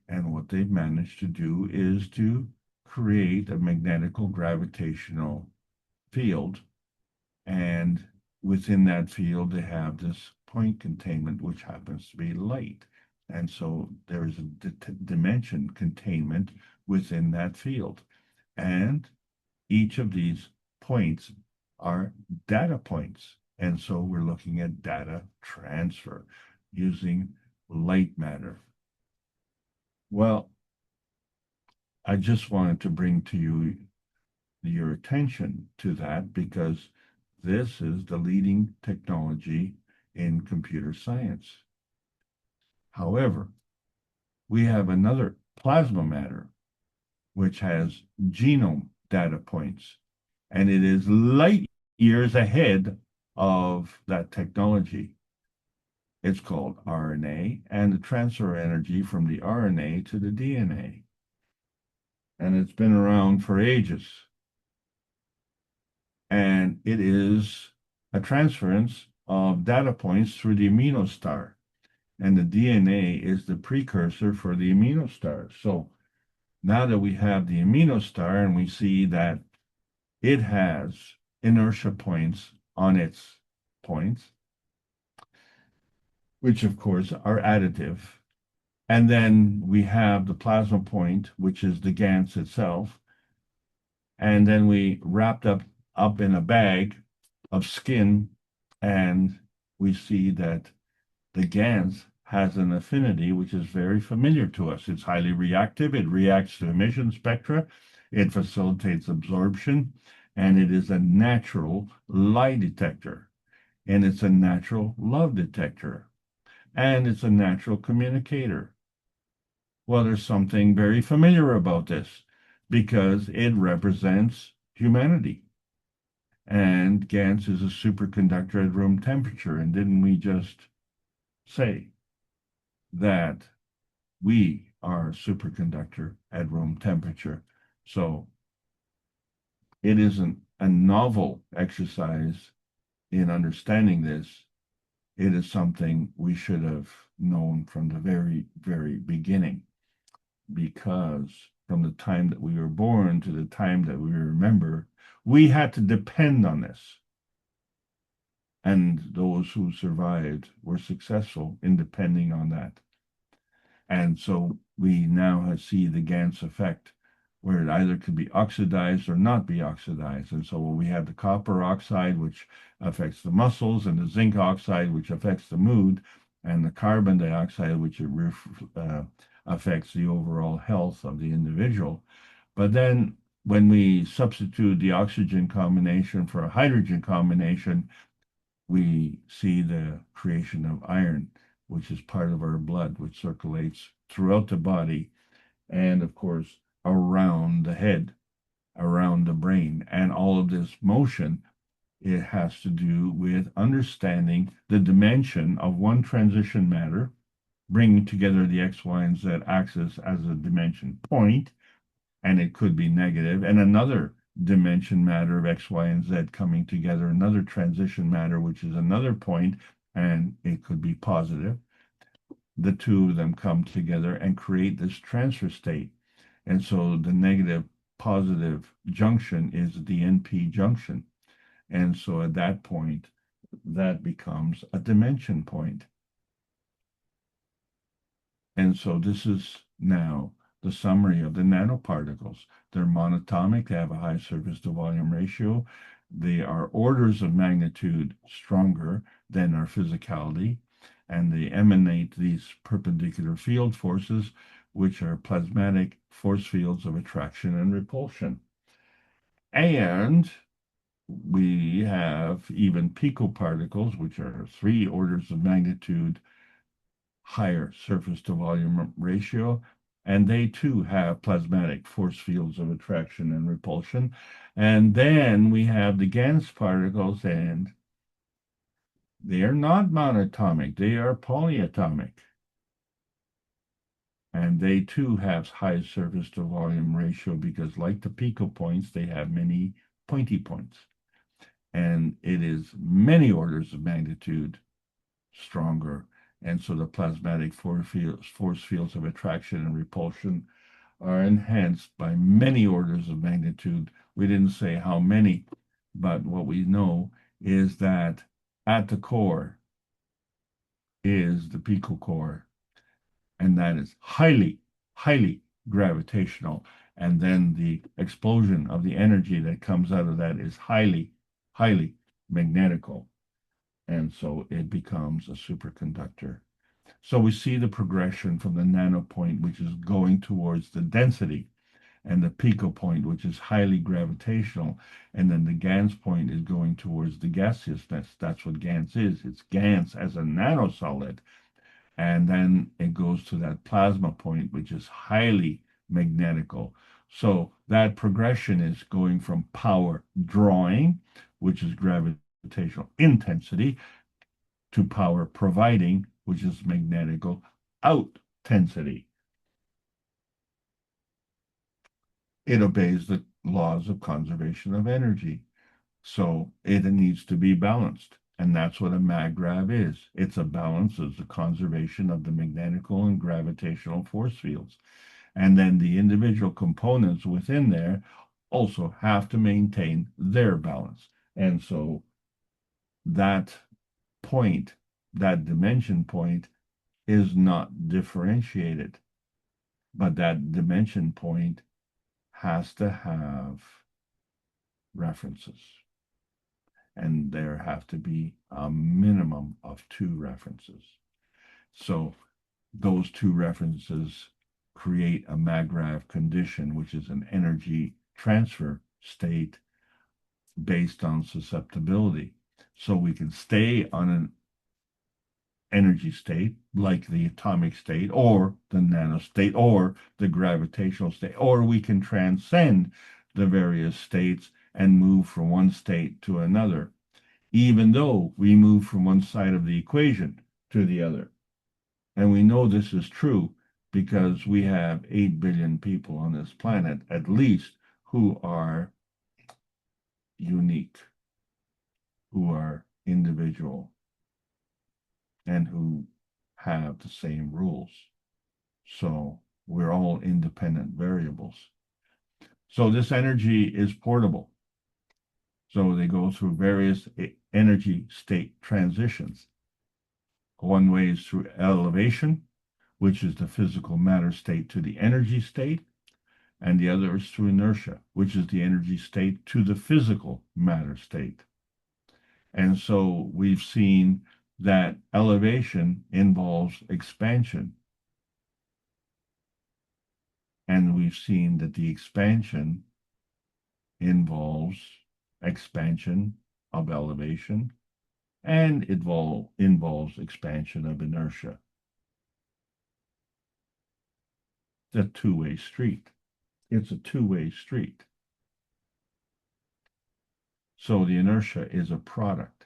And what they've managed to do is to create a magnetical gravitational field, and within that field they have this point containment, which happens to be light. And so there is a dimension containment within that field. And each of these points are data points. And so we're looking at data transfer using light matter. Well, I just wanted to bring to you your attention to that, because this is the leading technology in computer science. However, we have another plasma matter, which has genome data points, and it is light years ahead of that technology. It's called RNA, and the transfer energy from the RNA to the DNA. And it's been around for ages. And it is a transference of data points through the amino star. And the DNA is the precursor for the amino star. So now that we have the amino star and we see that it has inertia points on its points, which of course are additive. And then we have the plasma point, which is the GANS itself. And then we wrapped up in a bag of skin, and we see that the GANS has an affinity which is very familiar to us. It's highly reactive. It reacts to emission spectra. It facilitates absorption, and it is a natural lie detector, and it's a natural love detector, and it's a natural communicator. Well, there's something very familiar about this because it represents humanity. And GANS is a superconductor at room temperature. And didn't we just say that we are a superconductor at room temperature? So it isn't a novel exercise in understanding this. It is something we should have known from the very, very beginning, because from the time that we were born to the time that we remember, we had to depend on this. And those who survived were successful in depending on that. And so we now see the GANS effect, where it either could be oxidized or not be oxidized. And so we have the copper oxide, which affects the muscles, and the zinc oxide, which affects the mood, and the carbon dioxide, which affects the overall health of the individual. But then when we substitute the oxygen combination for a hydrogen combination, we see the creation of iron, which is part of our blood, which circulates throughout the body, and of course, around the head, around the brain. And all of this motion, it has to do with understanding the dimension of one transition matter, bringing together the X, Y, and Z axis as a dimension point, and it could be negative, and another dimension matter of X, Y, and Z coming together, another transition matter, which is another point, and it could be positive. The two of them come together and create this transfer state. And so the negative positive junction is the NP junction. And so at that point, that becomes a dimension point. And so this is now the summary of the nanoparticles. They're monatomic, they have a high surface to volume ratio. They are orders of magnitude stronger than our physicality, and they emanate these perpendicular field forces, which are plasmatic force fields of attraction and repulsion. And we have even picoparticles, which are 3 orders of magnitude higher surface to volume ratio, and they too have plasmatic force fields of attraction and repulsion. And then we have the GANS particles, and they are not monatomic, they are polyatomic. And they too have high surface to volume ratio because, like the pico points, they have many pointy points. And it is many orders of magnitude stronger. And so the plasmatic force fields of attraction and repulsion are enhanced by many orders of magnitude. We didn't say how many, but what we know is that at the core is the picocore, and that is highly, highly gravitational. And then the explosion of the energy that comes out of that is highly, highly magnetical. And so it becomes a superconductor. So we see the progression from the nano point, which is going towards the density. and the pico point, which is highly gravitational, and then the Gans point is going towards the gaseousness. That's what Gans is. It's Gans as a nanosolid. And then it goes to that plasma point, which is highly magnetical. So that progression is going from power drawing, which is gravitational intensity, to power providing, which is magnetical outtensity. It obeys the laws of conservation of energy. So it needs to be balanced. And that's what a maggrav is. It's a balance, it's a conservation of the magnetical and gravitational force fields. And then the individual components within there also have to maintain their balance. And so that point, that dimension point, is not differentiated. But that dimension point has to have references. And there have to be a minimum of 2 references. So those 2 references create a maggrav condition, which is an energy transfer state based on susceptibility. So we can stay on an energy state like the atomic state or the nanostate or the gravitational state, or we can transcend the various states and move from one state to another, even though we move from one side of the equation to the other. And we know this is true because we have 8 billion people on this planet, at least, who are unique, who are individual, and who have the same rules. So we're all independent variables. So this energy is portable. So they go through various energy state transitions. One way is through elevation, which is the physical matter state to the energy state, and the other is through inertia, which is the energy state to the physical matter state. And so we've seen that elevation involves expansion. And we've seen that the expansion involves expansion of elevation, and it involves expansion of inertia. It's a two-way street. It's a two-way street. So the inertia is a product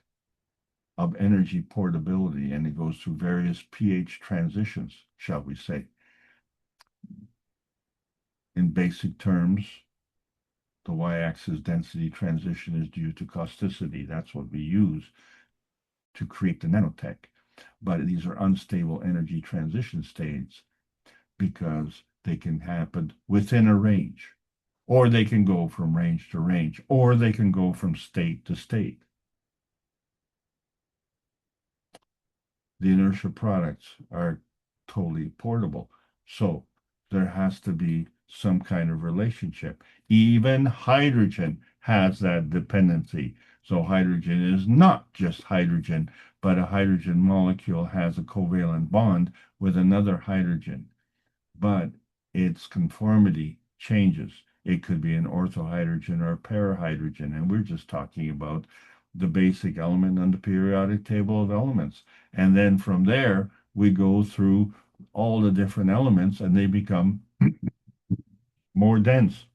of energy portability, and it goes through various pH transitions, shall we say. In basic terms, the y-axis density transition is due to causticity. That's what we use to create the nanotech. But these are unstable energy transition states because they can happen within a range, or they can go from range to range, or they can go from state to state. The inertia products are totally portable. So there has to be some kind of relationship. Even hydrogen has that dependency. So hydrogen is not just hydrogen, but a hydrogen molecule has a covalent bond with another hydrogen. But its conformity changes. It could be an orthohydrogen or a parahydrogen, and we're just talking about the basic element on the periodic table of elements. And then from there, we go through all the different elements and they become more dense,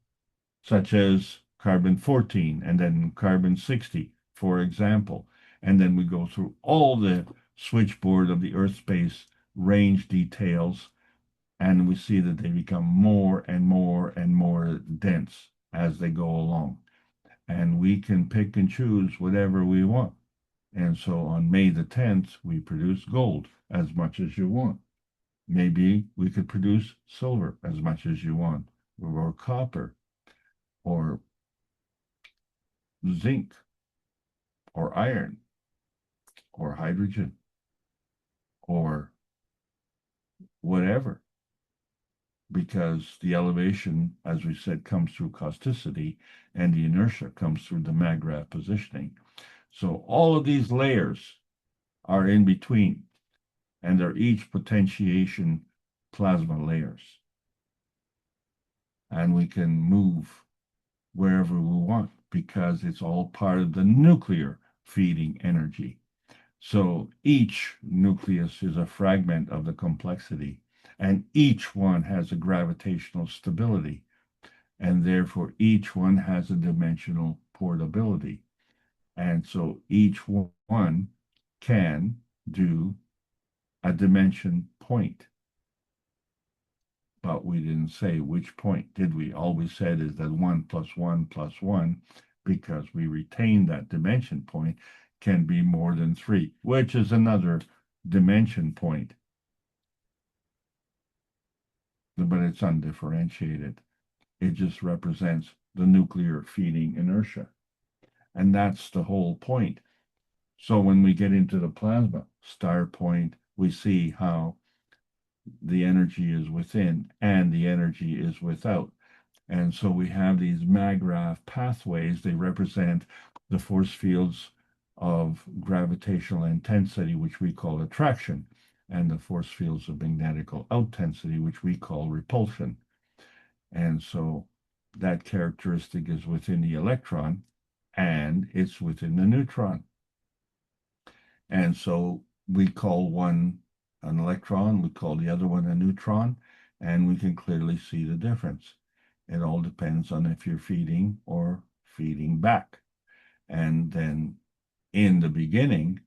such as carbon-14 and then carbon-60, for example. And then we go through all the switchboard of the Earth space range details, and we see that they become more and more and more dense as they go along. And we can pick and choose whatever we want. And so on May the 10th, we produce gold as much as you want. Maybe we could produce silver as much as you want, or copper, or zinc, or iron, or hydrogen, or whatever. Because the elevation, as we said, comes through causticity, and the inertia comes through the maggrav positioning. So all of these layers are in between, and they're each potentiation plasma layers. and we can move wherever we want because it's all part of the nuclear feeding energy. So each nucleus is a fragment of the complexity, and each one has a gravitational stability, and therefore each one has a dimensional portability. And so each one can do a dimension point. But we didn't say which point, did we? All we said is that 1 plus 1 plus 1, because we retained that dimension point, can be more than 3, which is another dimension point. But it's undifferentiated. It just represents the nuclear feeding inertia. And that's the whole point. So when we get into the plasma star point, we see how the energy is within and the energy is without. And so we have these maggrav pathways. They represent the force fields of gravitational intensity, which we call attraction, and the force fields of magnetical intensity, which we call repulsion. And so that characteristic is within the electron and it's within the neutron. And so we call one an electron, we call the other one a neutron, and we can clearly see the difference. It all depends on if you're feeding or feeding back. And then in the beginning,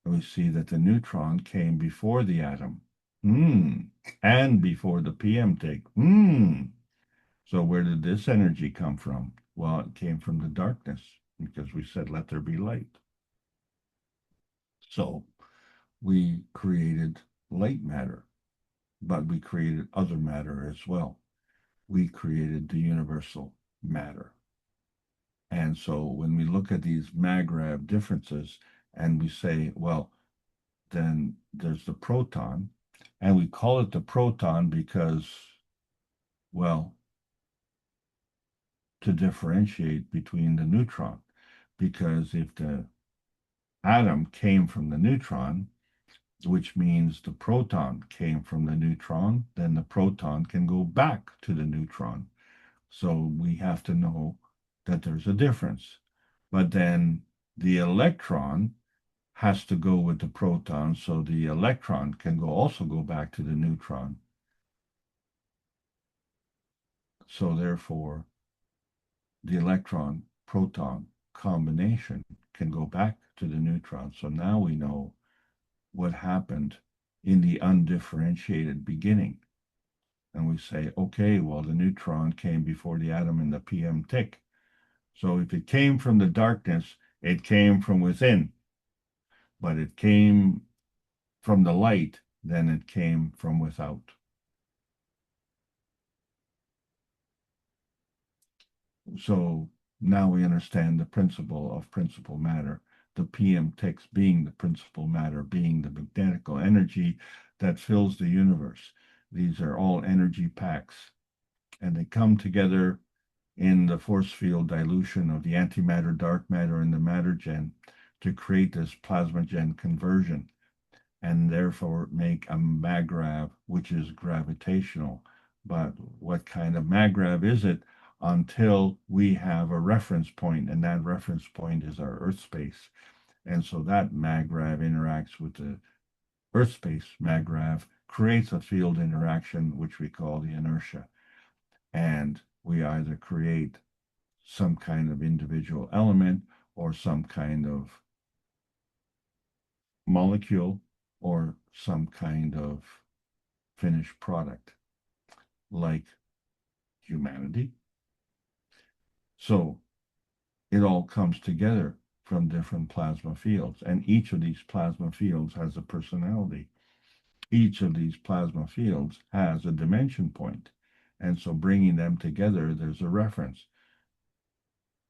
we see that the neutron came before the atom. And before the PM tick. So where did this energy come from? Well, it came from the darkness because we said, let there be light. So we created light matter, but we created other matter as well. We created the universal matter. And so when we look at these maggrav differences and we say, well, then there's the proton, and we call it the proton because, well, to differentiate between the neutron, because if the atom came from the neutron, which means the proton came from the neutron, then the proton can go back to the neutron. So we have to know that there's a difference. But then the electron has to go with the proton, so the electron can also go back to the neutron. So therefore, the electron-proton combination can go back to the neutron. So now we know what happened in the undifferentiated beginning. And we say, okay, well, the neutron came before the atom in the PM tick. So if it came from the darkness, it came from within. But it came from the light, then it came from without. So now we understand the principle of principal matter, the PM ticks being the principal matter, being the magnetical energy that fills the universe. These are all energy packs, and they come together in the force field dilution of the antimatter, dark matter, and the matter gen to create this plasma gen conversion, and therefore make a maggrav, which is gravitational. But what kind of maggrav is it? Until we have a reference point, and that reference point is our Earth space. And so that maggrav interacts with the Earth space maggrav, creates a field interaction, which we call the inertia. And we either create some kind of individual element or some kind of molecule or some kind of finished product, like humanity. So it all comes together from different plasma fields, and each of these plasma fields has a personality. Each of these plasma fields has a dimension point, and so bringing them together, there's a reference.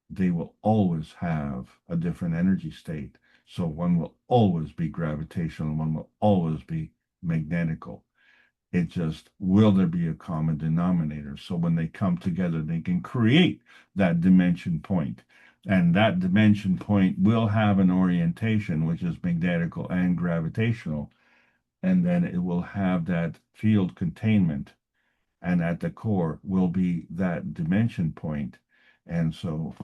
They will always have a different energy state. So one will always be gravitational, one will always be magnetical. It just, will there be a common denominator? So when they come together, they can create that dimension point. And that dimension point will have an orientation, which is magnetical and gravitational. And then it will have that field containment. and at the core will be that dimension point. And so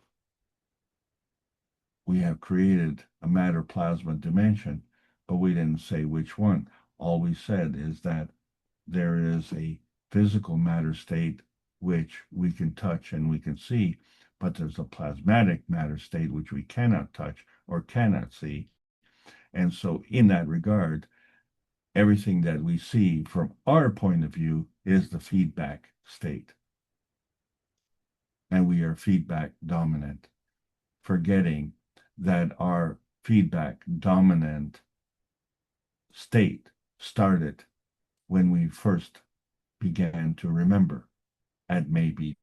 we have created a matter plasma dimension, but we didn't say which one. All we said is that there is a physical matter state which we can touch and we can see, but there's a plasmatic matter state which we cannot touch or cannot see. And so in that regard, everything that we see from our point of view is the feedback state. And we are feedback dominant, forgetting that our feedback dominant state started when we first began to remember at maybe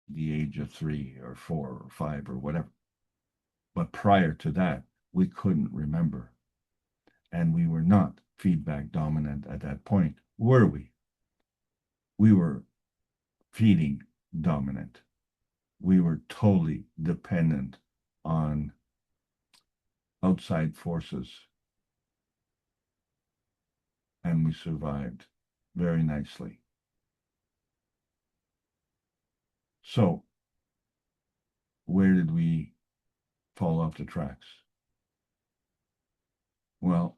the age of 3 or 4 or 5 or whatever. But prior to that, we couldn't remember. And we were not feedback dominant at that point, were we? We were feeding dominant. We were totally dependent on outside forces. And we survived very nicely. So, where did we fall off the tracks? Well,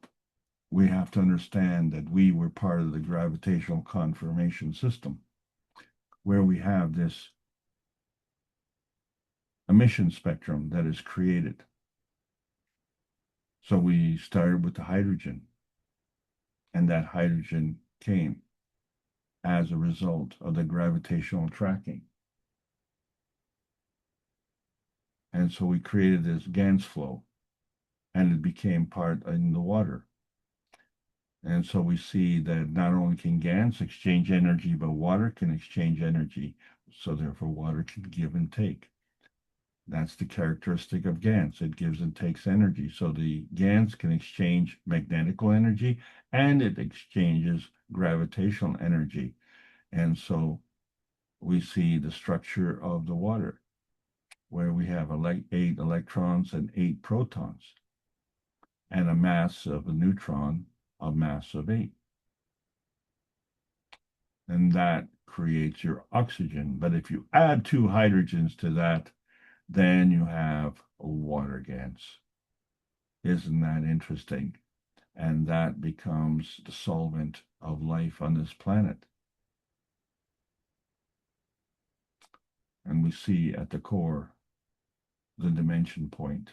we have to understand that we were part of the gravitational confirmation system, where we have this emission spectrum that is created. So we started with the hydrogen, and that hydrogen came as a result of the gravitational tracking. And so we created this GANS flow, and it became part in the water. And so we see that not only can GANS exchange energy, but water can exchange energy. So therefore, water can give and take. That's the characteristic of GANS. It gives and takes energy. So the GANS can exchange magnetical energy, and it exchanges gravitational energy. And so we see the structure of the water, where we have 8 electrons and 8 protons, and a mass of a neutron, a mass of 8. And that creates your oxygen. But if you add 2 hydrogens to that, then you have a water GANS. Isn't that interesting? And that becomes the solvent of life on this planet. And we see at the core the dimension point,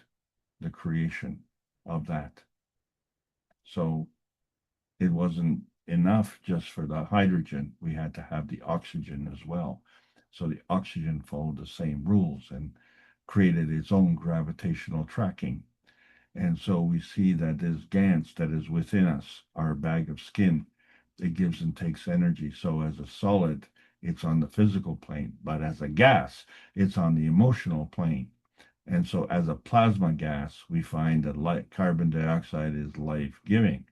the creation of that. So it wasn't enough just for the hydrogen. We had to have the oxygen as well. So the oxygen followed the same rules and created its own gravitational tracking. And so we see that this GANS that is within us, our bag of skin, it gives and takes energy. So as a solid, it's on the physical plane, but as a gas, it's on the emotional plane. And so as a plasma gas, we find that carbon dioxide is life-giving.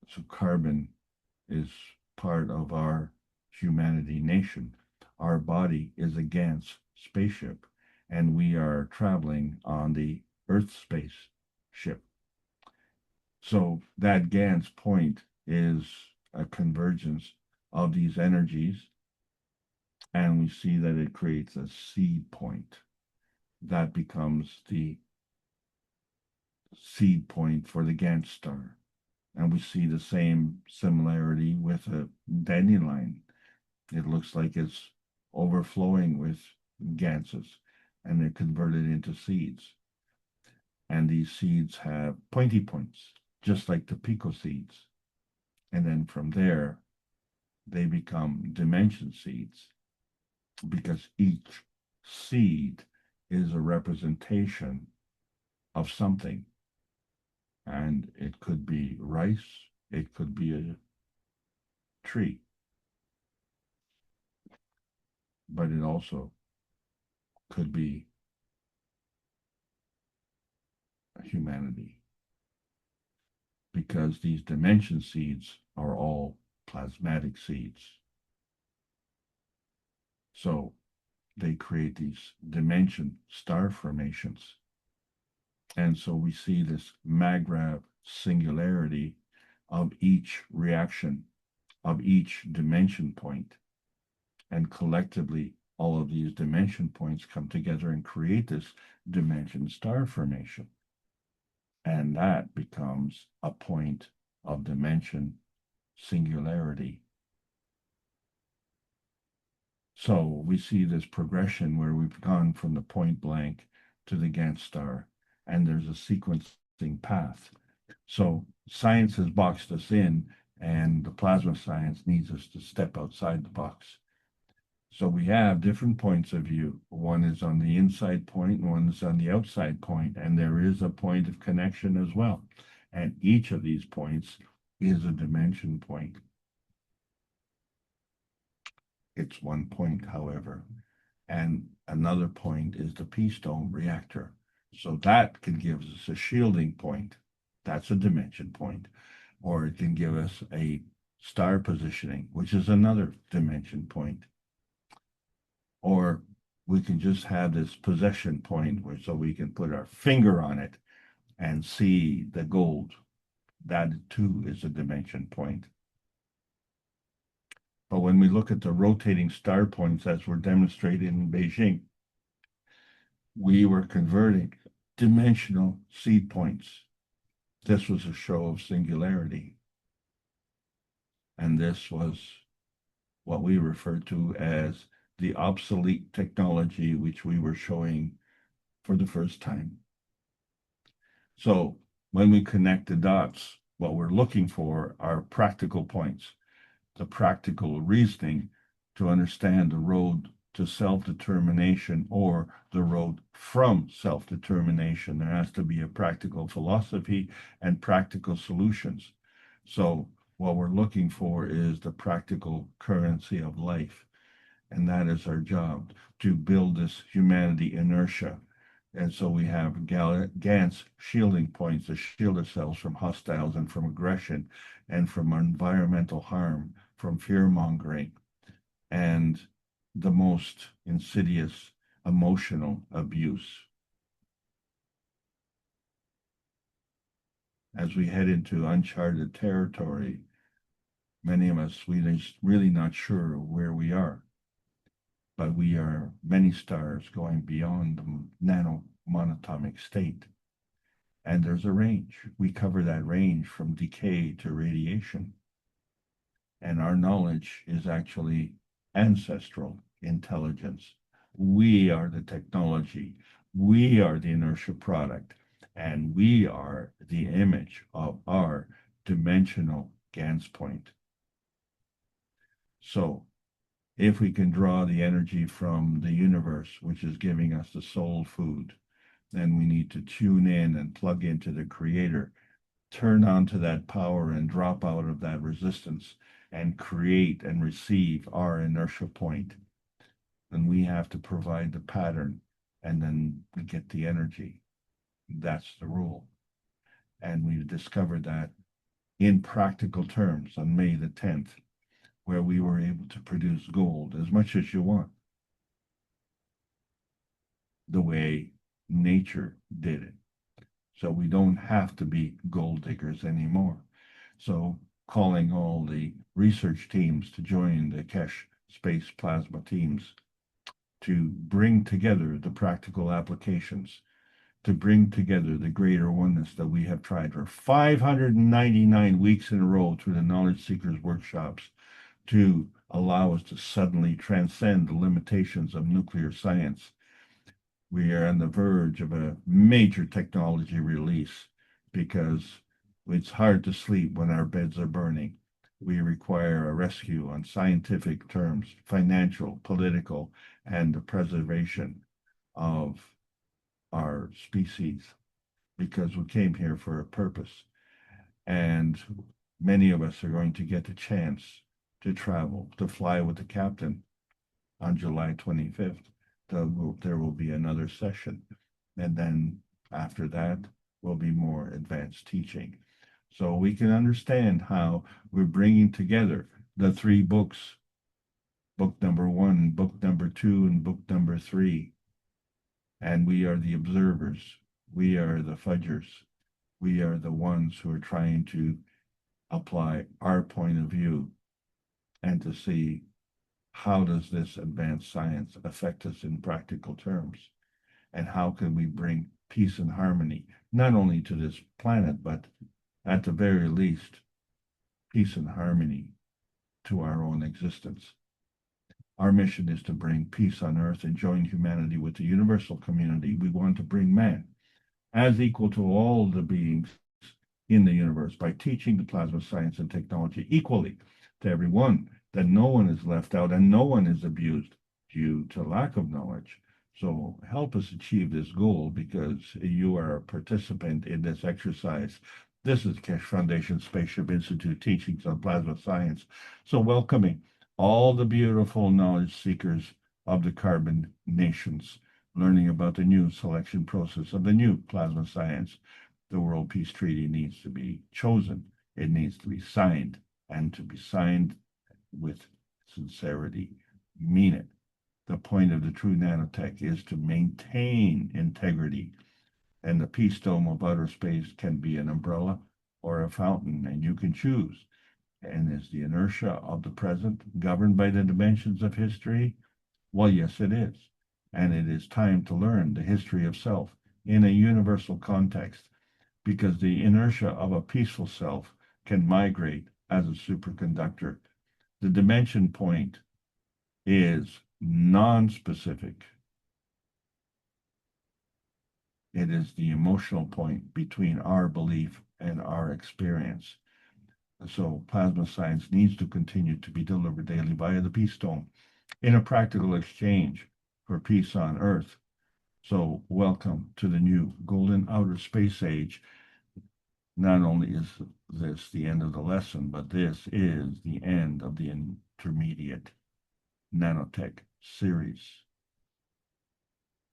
So carbon is part of our humanity nation. Our body is a GANS spaceship, and we are traveling on the Earth spaceship. So that GANS point is a convergence of these energies, and we see that it creates a seed point. That becomes the seed point for the GANS star. And we see the same similarity with a dandelion. It looks like it's overflowing with GANSes, and they're converted into seeds. And these seeds have pointy points, just like the pico seeds. And then from there, they become dimension seeds, because each seed is a representation of something. And it could be rice, it could be a tree, but it also could be humanity, because these dimension seeds are all plasmatic seeds. So they create these dimension star formations. And so we see this maggrav singularity of each reaction of each dimension point. And collectively, all of these dimension points come together and create this dimension star formation. And that becomes a point of dimension singularity. So we see this progression where we've gone from the point blank to the Gantt star, and there's a sequencing path. So science has boxed us in, and the plasma science needs us to step outside the box. So we have different points of view. One is on the inside point, and one is on the outside point, and there is a point of connection as well. And each of these points is a dimension point. It's one point, however. And another point is the P-stone reactor. So that can give us a shielding point. That's a dimension point. Or it can give us a star positioning, which is another dimension point. Or we can just have this possession point where so we can put our finger on it and see the gold. That too is a dimension point. But when we look at the rotating star points as were demonstrated in Beijing, we were converting dimensional seed points. This was a show of singularity. And this was what we refer to as the obsolete technology, which we were showing for the first time. So when we connect the dots, what we're looking for are practical points, the practical reasoning to understand the road to self-determination or the road from self-determination. There has to be a practical philosophy and practical solutions. So what we're looking for is the practical currency of life. And that is our job, to build this humanity inertia. And so we have Gantt's shielding points to shield ourselves from hostiles and from aggression and from environmental harm, from fear-mongering, and the most insidious emotional abuse. As we head into uncharted territory, many of us, we're really not sure where we are. But we are many stars going beyond the nano monatomic state. And there's a range. We cover that range from decay to radiation. And our knowledge is actually ancestral intelligence. We are the technology. We are the inertia product. And we are the image of our dimensional Gantt point. So if we can draw the energy from the universe, which is giving us the soul food, then we need to tune in and plug into the creator, turn on to that power and drop out of that resistance and create and receive our inertia point. Then we have to provide the pattern and then we get the energy. That's the rule. And we've discovered that in practical terms on May the 10th, where we were able to produce gold as much as you want, the way nature did it. So we don't have to be gold diggers anymore. So calling all the research teams to join the Kesh space plasma teams to bring together the practical applications, to bring together the greater oneness that we have tried for 599 weeks in a row through the Knowledge Seekers workshops, to allow us to suddenly transcend the limitations of nuclear science. We are on the verge of a major technology release because it's hard to sleep when our beds are burning. We require a rescue on scientific terms, financial, political, and the preservation of our species, because we came here for a purpose. And many of us are going to get the chance to travel, to fly with the captain on July 25th. There will be another session. And then after that will be more advanced teaching. So we can understand how we're bringing together the three books, book number 1, book number 2, and book number 3. And we are the observers. We are the fudgers. We are the ones who are trying to apply our point of view and to see how does this advanced science affect us in practical terms, and how can we bring peace and harmony, not only to this planet, but at the very least, peace and harmony to our own existence. Our mission is to bring peace on earth and join humanity with the universal community. We want to bring man as equal to all the beings in the universe by teaching the plasma science and technology equally to everyone, that no one is left out and no one is abused due to lack of knowledge. So help us achieve this goal, because you are a participant in this exercise. This is Keshe Foundation Spaceship Institute teachings on plasma science. So welcoming all the beautiful knowledge seekers of the carbon nations, learning about the new selection process of the new plasma science. The World Peace Treaty needs to be chosen. It needs to be signed, and to be signed with sincerity. Mean it. The point of the true nanotech is to maintain integrity, and the peace dome of outer space can be an umbrella or a fountain, and you can choose. And is the inertia of the present governed by the dimensions of history? Well, yes, it is. And it is time to learn the history of self in a universal context, because the inertia of a peaceful self can migrate as a superconductor. The dimension point is non-specific. It is the emotional point between our belief and our experience. So plasma science needs to continue to be delivered daily via the Peace Dome in a practical exchange for peace on Earth. So welcome to the new golden outer space age. Not only is this the end of the lesson, but this is the end of the intermediate nanotech series.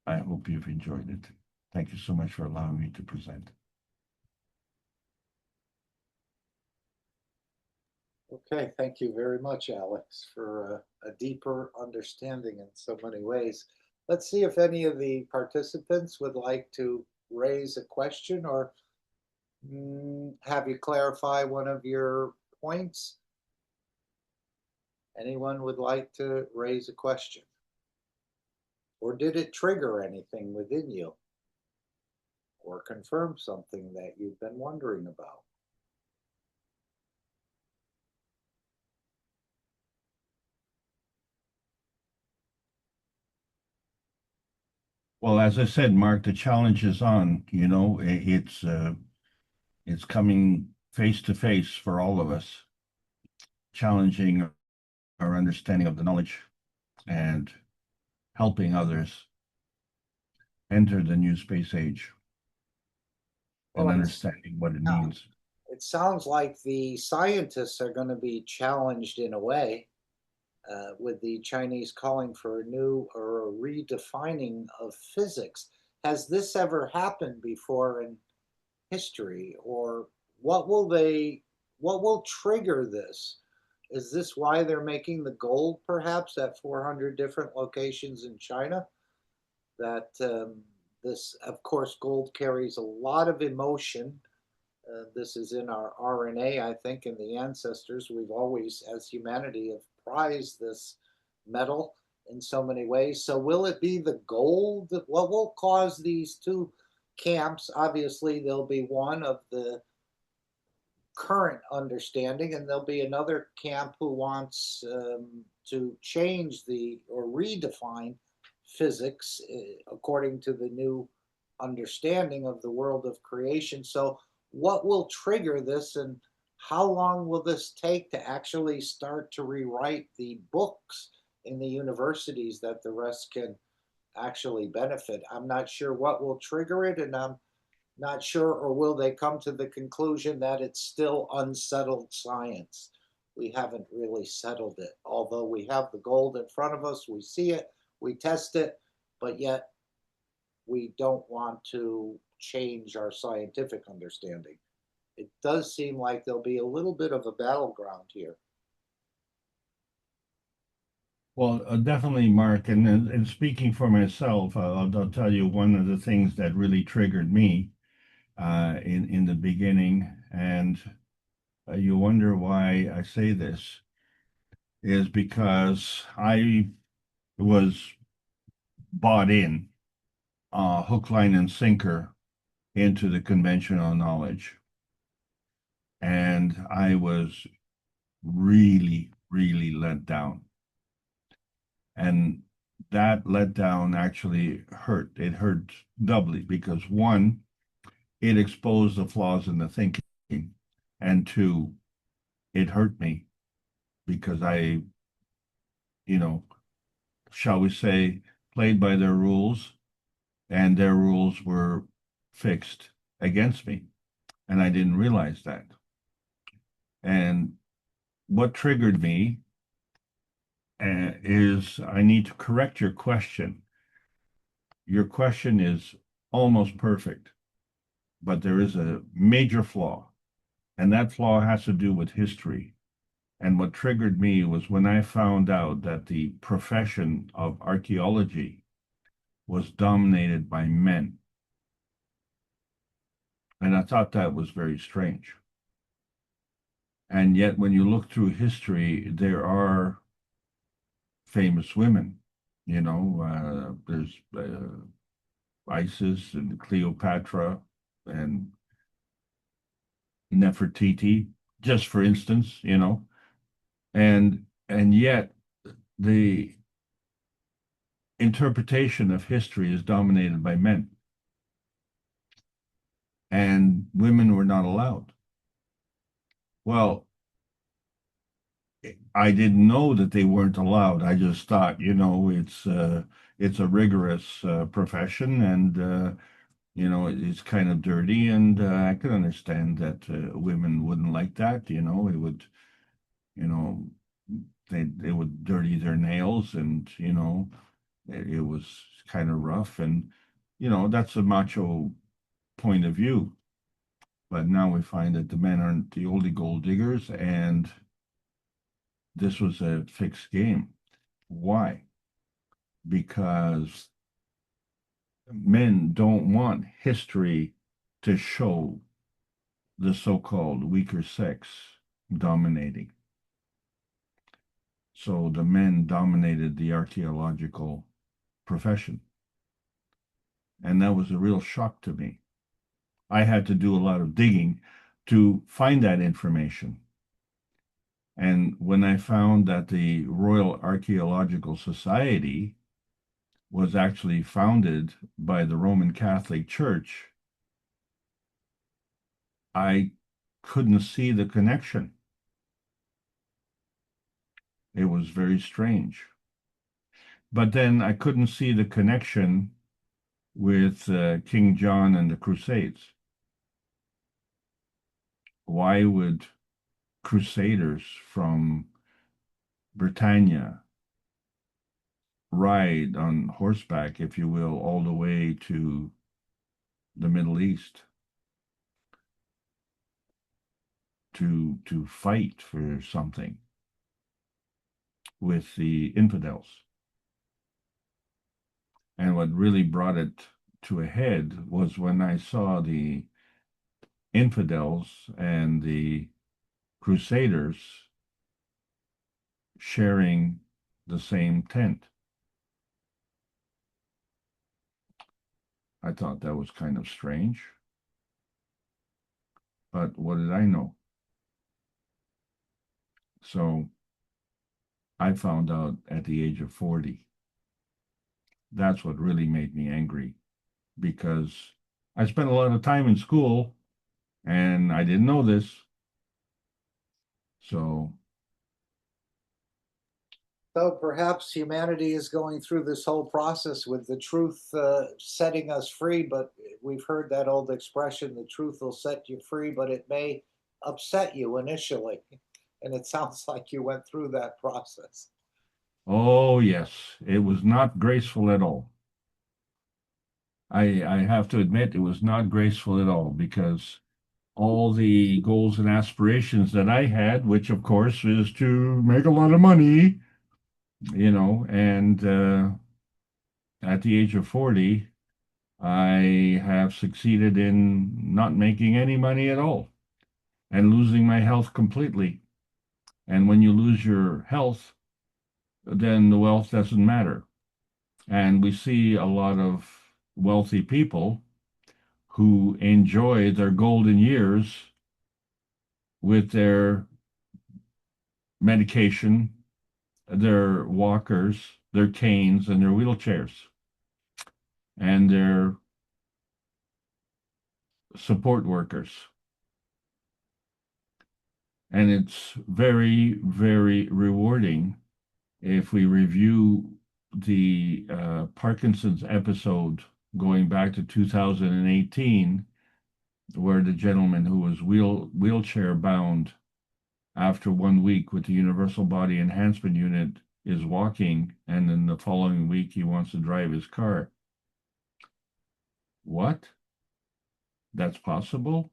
I hope you've enjoyed it. Thank you so much for allowing me to present. Okay, thank you very much, Alex, for a deeper understanding in so many ways. Let's see if any of the participants would like to raise a question or have you clarify one of your points. Anyone would like to raise a question? Or did it trigger anything within you? Or confirm something that you've been wondering about? Well, as I said, Mark, the challenge is on. You know, it's coming face to face for all of us, challenging our understanding of the knowledge and helping others enter the new space age and Well, understanding what it means. it sounds like the scientists are going to be challenged in a way, with the Chinese calling for a new or a redefining of physics. Has this ever happened before in history, or what will trigger this? Is this why they're making the gold perhaps at 400 different locations in China? That this, of course, gold carries a lot of emotion. This is in our RNA, I think, in the ancestors. We've always, as humanity, have prized this metal in so many ways. So will it be the gold? What will cause these two camps? Obviously, there'll be one of the current understanding, and there'll be another camp who wants to change the or redefine physics according to the new understanding of the world of creation. So, what will trigger this, and how long will this take to actually start to rewrite the books in the universities that the rest can actually benefit? I'm not sure what will trigger it, and I'm not sure, or will they come to the conclusion that it's still unsettled science? We haven't really settled it. Although we have the gold in front of us, we see it, we test it, but yet we don't want to change our scientific understanding. It does seem like there'll be a little bit of a battleground here. Well, definitely, Mark. And speaking for myself, I'll tell you one of the things that really triggered me in the beginning, and you wonder why I say this, is because I was bought in hook, line, and sinker into the conventional knowledge. And I was really, really let down. And that letdown actually hurt. It hurt doubly because one, it exposed the flaws in the thinking, and two, it hurt me because I, shall we say, played by their rules, and their rules were fixed against me. And I didn't realize that. And what triggered me is I need to correct your question. Your question is almost perfect, but there is a major flaw, and that flaw has to do with history. And what triggered me was when I found out that the profession of archaeology was dominated by men. And I thought that was very strange. And yet, when you look through history, there are famous women. There's Isis and Cleopatra and Nefertiti, just for instance, and yet the interpretation of history is dominated by men, and women were not allowed. Well, I didn't know that they weren't allowed. I just thought, it's a rigorous profession, and it's kind of dirty, and I could understand that women wouldn't like that. It would, they would dirty their nails, and it was kind of rough, and that's a macho point of view. But now we find that the men aren't the only gold diggers, and this was a fixed game. Why? Because men don't want history to show the so-called weaker sex dominating. So the men dominated the archaeological profession. And that was a real shock to me. I had to do a lot of digging to find that information. And when I found that the Royal Archaeological Society was actually founded by the Roman Catholic Church, I couldn't see the connection. It was very strange. But then I couldn't see the connection with King John and the Crusades. Why would crusaders from Britannia ride on horseback, if you will, all the way to the Middle East to fight for something with the infidels? And what really brought it to a head was when I saw the infidels and the crusaders sharing the same tent. I thought that was kind of strange. But what did I know? So I found out at the age of 40. That's what really made me angry, because I spent a lot of time in school and I didn't know this. So perhaps humanity is going through this whole process with the truth setting us free, but we've heard that old expression, the truth will set you free, but it may upset you initially. And it sounds like you went through that process. oh yes, it was not graceful at all. I have to admit, it was not graceful at all, because all the goals and aspirations that I had, which of course is to make a lot of money, and at the age of 40, I have succeeded in not making any money at all and losing my health completely. And when you lose your health, then the wealth doesn't matter. And we see a lot of wealthy people who enjoy their golden years with their medication, their walkers, their canes, and their wheelchairs, and their support workers. And it's very, very rewarding if we review the Parkinson's episode going back to 2018, where the gentleman who was wheelchair bound after 1 week with the Universal Body Enhancement Unit is walking, and then the following week he wants to drive his car. What? That's possible?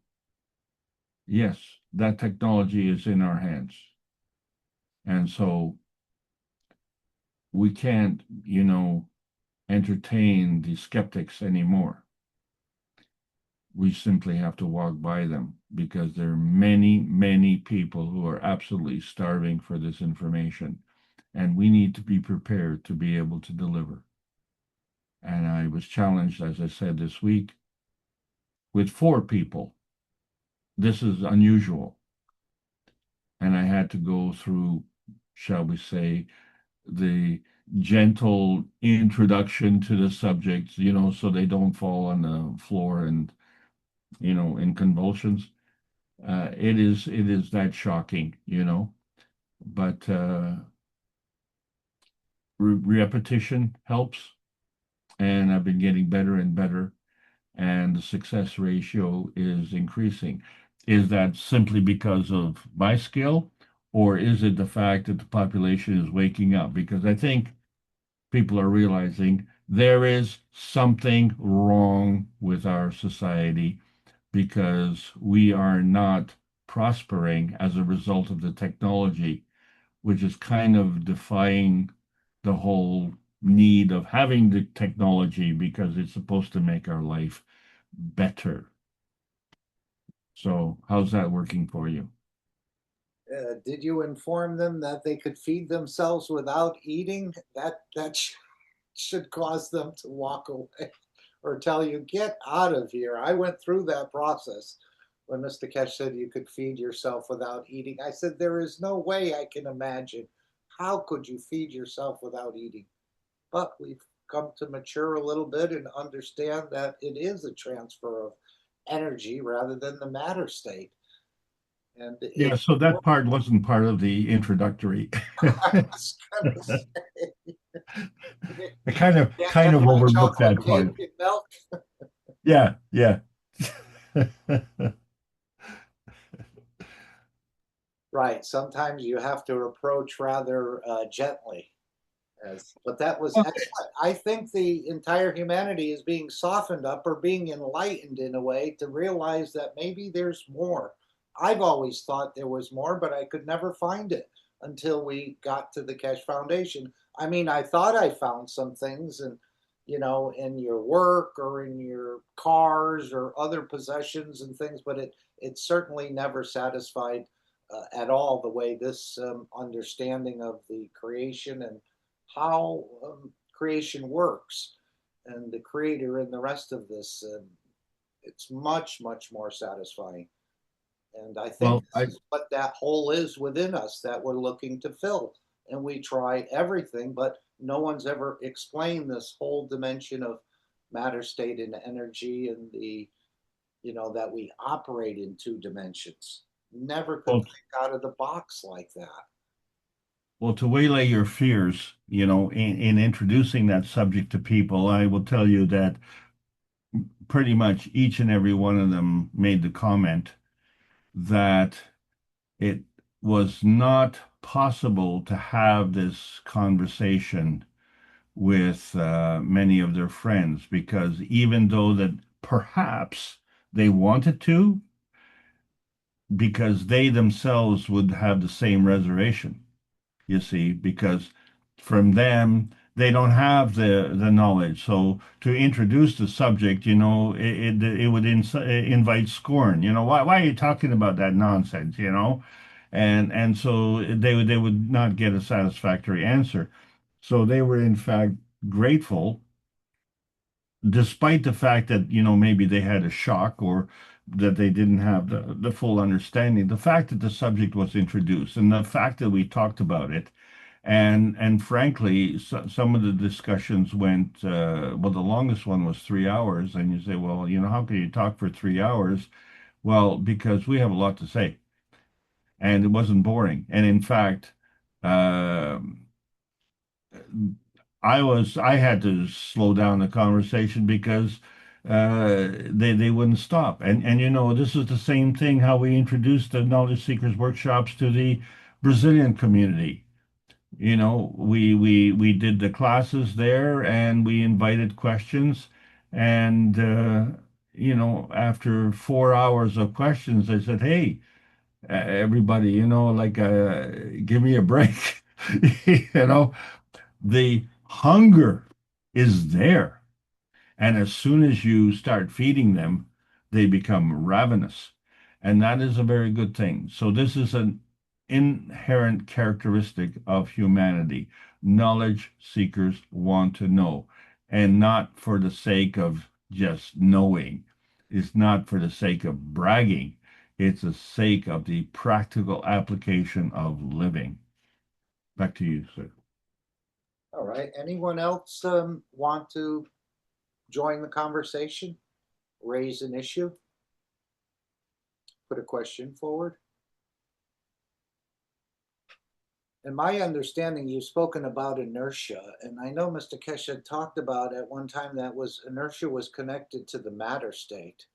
Yes, that technology is in our hands. And so we can't, entertain the skeptics anymore. We simply have to walk by them because there are many, many people who are absolutely starving for this information. And we need to be prepared to be able to deliver. And I was challenged, as I said this week, with 4 people. This is unusual. And I had to go through, shall we say, the gentle introduction to the subjects, so they don't fall on the floor and, in convulsions. It is that shocking, but repetition helps. And I've been getting better and better, and the success ratio is increasing. Is that simply because of my skill, or is it the fact that the population is waking up? Because I think people are realizing there is something wrong with our society because we are not prospering as a result of the technology, which is kind of defying the whole need of having the technology because it's supposed to make our life better. So how's that working for you? Did you inform them that they could feed themselves without eating? That should cause them to walk away or tell you, get out of here. I went through that process when Mr. Ketch said you could feed yourself without eating. I said, there is no way I can imagine. How could you feed yourself without eating? But we've come to mature a little bit and understand that it is a transfer of energy rather than the matter state. And Yeah, so that part wasn't part of the introductory. I was gonna say, I kind of can't kind have of my overlooked chocolate that part. cake and milk. Yeah, yeah. Right. Sometimes you have to approach rather gently. But that was Well, excellent. I think the entire humanity is being softened up or being enlightened in a way to realize that maybe there's more. I've always thought there was more, but I could never find it until we got to the Keshe Foundation. I mean, I thought I found some things and in your work or in your cars or other possessions and things, but it certainly never satisfied at all the way this understanding of the creation and how creation works and the creator and the rest of this. It's much, much more satisfying. And I think well, this is what that hole is within us that we're looking to fill. And we try everything, but no one's ever explained this whole dimension of matter, state, and energy, and that we operate in 2 dimensions. Never could well, think out of the box like that. well, to waylay your fears, in introducing that subject to people, I will tell you that pretty much each and every one of them made the comment that it was not possible to have this conversation with many of their friends because even though that perhaps they wanted to, because they themselves would have the same reservation, you see, because from them they don't have the knowledge. So to introduce the subject, it would invite scorn. Why are you talking about that nonsense? and so they would not get a satisfactory answer. So they were in fact grateful, despite the fact that, maybe they had a shock or that they didn't have the full understanding. The fact that the subject was introduced and the fact that we talked about it, and frankly, some of the discussions went, well, the longest one was 3 hours, and you say, well, how can you talk for 3 hours? Well, because we have a lot to say, and it wasn't boring. And in fact, um I had to slow down the conversation because they wouldn't stop. And this is the same thing how we introduced the Knowledge Seekers workshops to the Brazilian community. We did the classes there and we invited questions, and after 4 hours of questions, I said, "Hey, everybody, like, give me a break." you know the hunger is there. And as soon as you start feeding them, they become ravenous. And that is a very good thing. So, this is an inherent characteristic of humanity. Knowledge seekers want to know, and not for the sake of just knowing. It's not for the sake of bragging. It's the sake of the practical application of living. Back to you, sir. All right. Anyone else want to join the conversation? Raise an issue? Put a question forward? In my understanding, you've spoken about inertia, and I know Mr. Kesh had talked about at one time that inertia was connected to the matter state.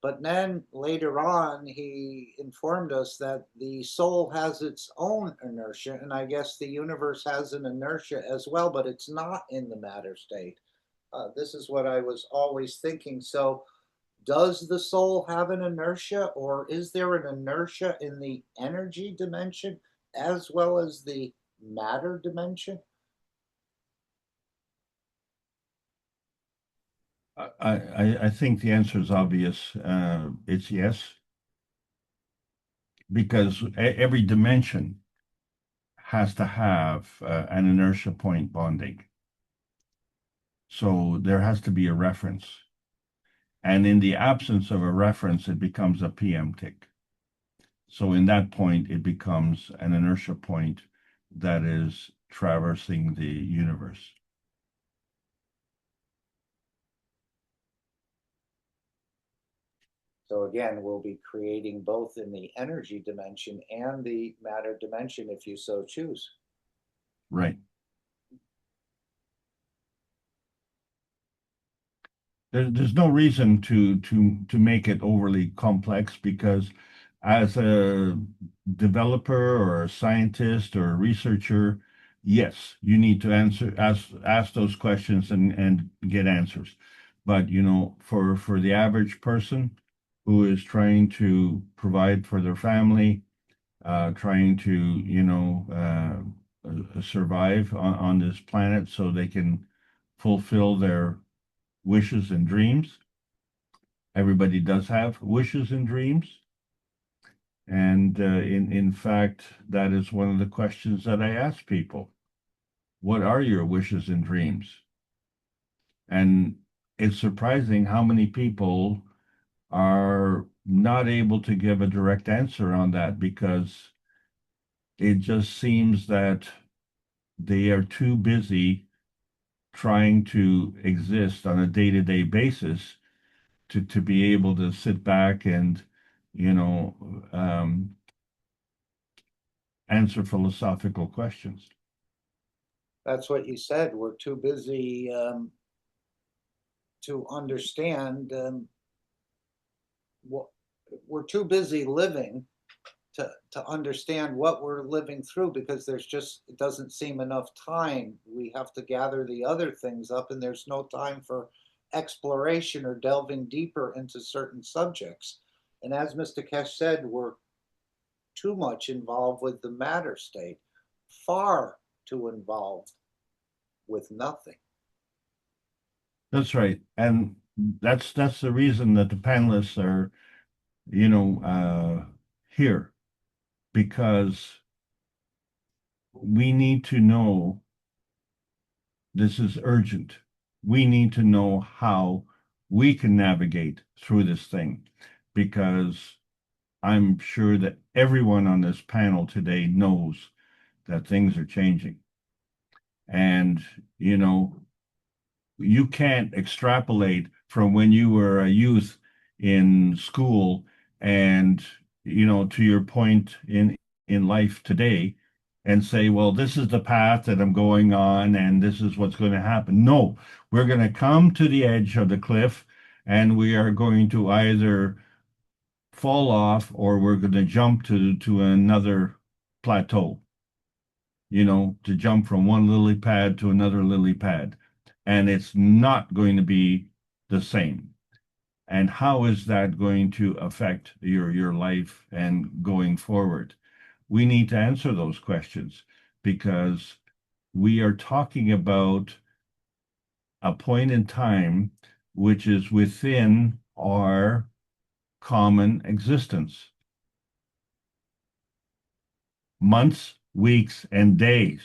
But then later on, he informed us that the soul has its own inertia, and I guess the universe has an inertia as well, but it's not in the matter state. This is what I was always thinking. So, does the soul have an inertia, or is there an inertia in the energy dimension as well as the matter dimension? I think the answer is obvious. It's yes, because every dimension has to have an inertia point bonding. So there has to be a reference. And in the absence of a reference, it becomes a PM tick. So in that point, it becomes an inertia point that is traversing the universe. So again, we'll be creating both in the energy dimension and the matter dimension if you so choose. Right. There's no reason to make it overly complex, because as a developer or a scientist or a researcher, yes, you need to ask those questions and get answers. But for the average person who is trying to provide for their family, trying to survive on this planet so they can fulfill their wishes and dreams. Everybody does have wishes and dreams. And in fact, that is one of the questions that I ask people. What are your wishes and dreams? And it's surprising how many people are not able to give a direct answer on that, because it just seems that they are too busy trying to exist on a day-to-day basis to be able to sit back and you know answer philosophical questions. That's what you said. We're too busy to understand what we're too busy living to understand what we're living through, because it doesn't seem enough time. We have to gather the other things up, and there's no time for exploration or delving deeper into certain subjects. And as Mr. Kesh said, we're too much involved with the matter state, far too involved with nothing. That's right. And that's the reason that the panelists are here, because we need to know this is urgent. We need to know how we can navigate through this thing, because I'm sure that everyone on this panel today knows that things are changing. And, you know, you can't extrapolate from when you were a youth in school and, you know, to your point in life today and say, well, this is the path that I'm going on and this is what's going to happen. No, we're going to come to the edge of the cliff and we are going to either fall off or we're going to jump to another plateau, you know, to jump from one lily pad to another lily pad. And it's not going to be the same. And how is that going to affect your life and going forward? We need to answer those questions because we are talking about a point in time which is within our common existence. Months, weeks, and days,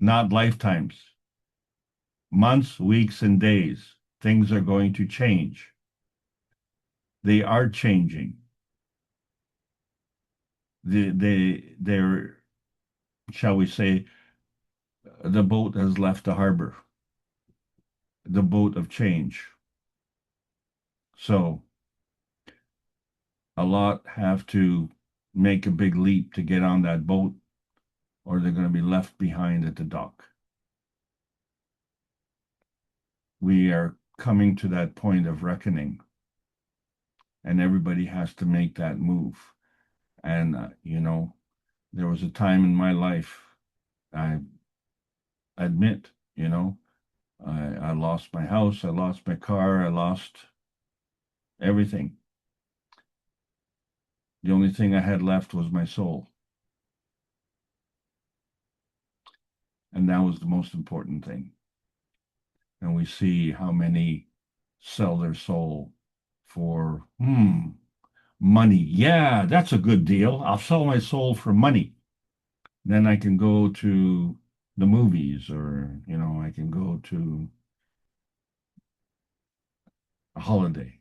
not lifetimes. Months, weeks, and days. Things are going to change. They are changing. They're, shall we say, the boat has left the harbor, the boat of change. So a lot have to make a big leap to get on that boat, or they're going to be left behind at the dock. We are coming to that point of reckoning, and everybody has to make that move. And, you know, there was a time in my life, I admit, you know, I lost my house, I lost my car, I lost everything. The only thing I had left was my soul. And that was the most important thing. And we see how many sell their soul for, money. Yeah, that's a good deal. I'll sell my soul for money. Then I can go to the movies, or, you know, I can go to a holiday.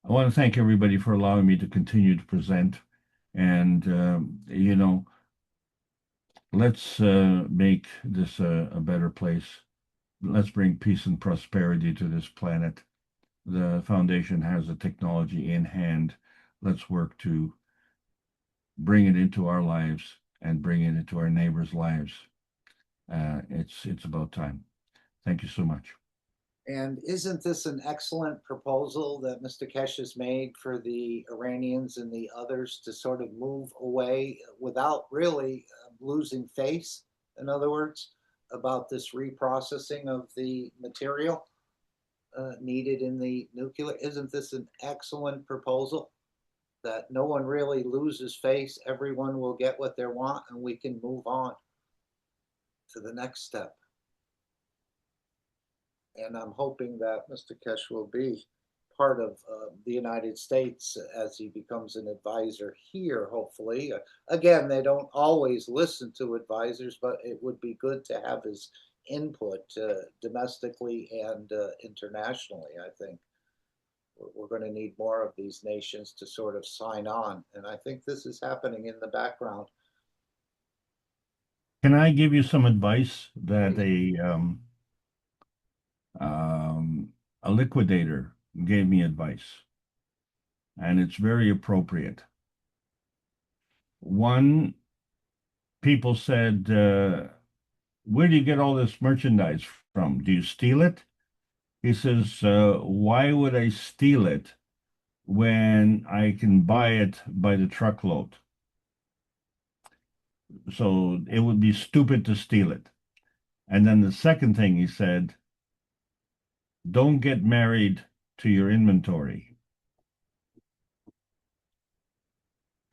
I want to thank everybody for allowing me to continue to present. And, you know, let's make this a better place. Let's bring peace and prosperity to this planet. The foundation has the technology in hand. Let's work to bring it into our lives and bring it into our neighbors' lives. It's about time. Thank you so much. And isn't this an excellent proposal that Mr. Kesh has made for the Iranians and the others to sort of move away without really losing face, in other words, about this reprocessing of the material needed in the nuclear? Isn't this an excellent proposal that no one really loses face, everyone will get what they want, and we can move on to the next step? And I'm hoping that Mr. Kesh will be part of the United States as he becomes an advisor here, hopefully. Again, they don't always listen to advisors, but it would be good to have his input domestically and internationally, I think. We're going to need more of these nations to sort of sign on. And I think this is happening in the background. Can I give you some advice that a liquidator gave me advice, and it's very appropriate. One, people said, where do you get all this merchandise from? Do you steal it? He says, why would I steal it when I can buy it by the truckload? So it would be stupid to steal it. And then the second thing he said, don't get married to your inventory.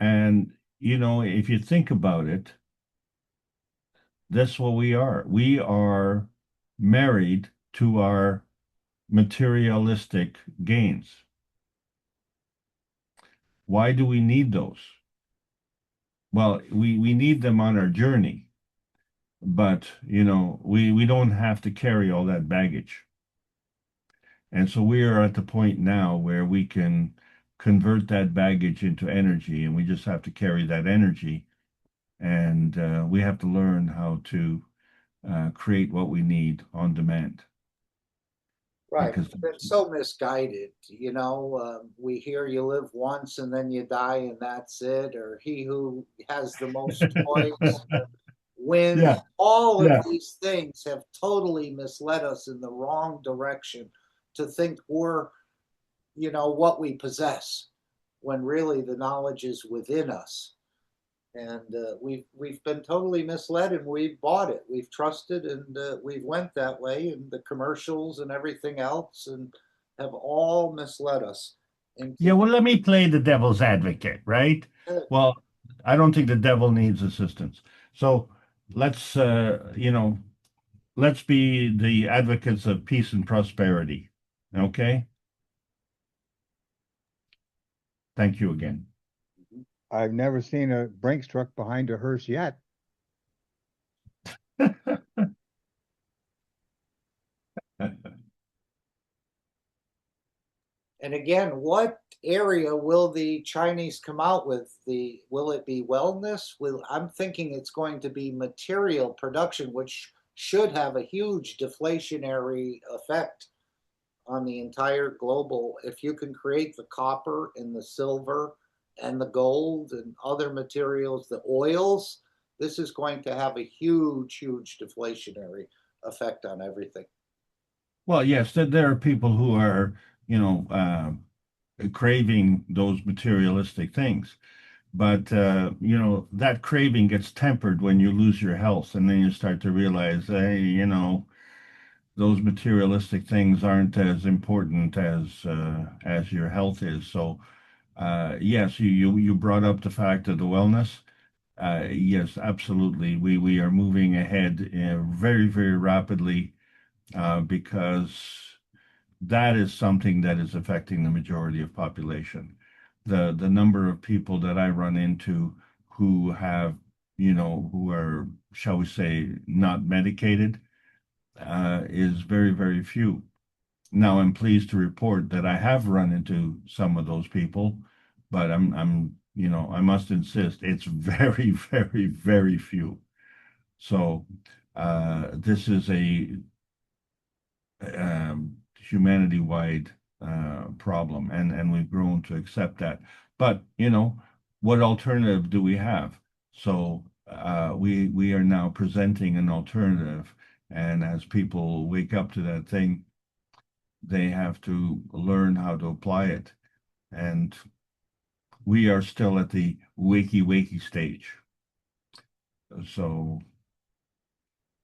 And, you know, if you think about it, that's what we are. We are married to our materialistic gains. Why do we need those? Well, we need them on our journey, but we don't have to carry all that baggage. And so we are at the point now where we can convert that baggage into energy, and we just have to carry that energy. And we have to learn how to create what we need on demand. Right. Because We've been so misguided. We hear you live once and then you die and that's it, or he who has the most toys wins. yeah, All of yeah. these things have totally misled us in the wrong direction to think we're, what we possess, when really the knowledge is within us. And we've been totally misled, and we've bought it. We've trusted, and we've went that way, and the commercials and everything else, and have all misled us Yeah, into. well, let me play the devil's advocate, right? Well, I don't think the devil needs assistance. So let's let's be the advocates of peace and prosperity. Okay? Thank you again. I've never seen a Brinks truck behind a hearse yet. And again, what area will the Chinese come out with? Will it be wellness? I'm thinking it's going to be material production, which should have a huge deflationary effect on the entire global. If you can create the copper and the silver and the gold and other materials, the oils, this is going to have a huge, huge deflationary effect on everything. Well, yes, there are people who are, craving those materialistic things. But that craving gets tempered when you lose your health, and then you start to realize, hey, those materialistic things aren't as important as your health is. So, yes, you brought up the fact of the wellness. Yes, absolutely. We are moving ahead very, very rapidly because that is something that is affecting the majority of population. The number of people that I run into who have, who are, shall we say, not medicated, is very, very few. Now, I'm pleased to report that I have run into some of those people, but I must insist, it's very, very, very few. So, this is a humanity-wide problem, and we've grown to accept that. But what alternative do we have? So we are now presenting an alternative, and as people wake up to that thing, they have to learn how to apply it. And we are still at the wakey stage, so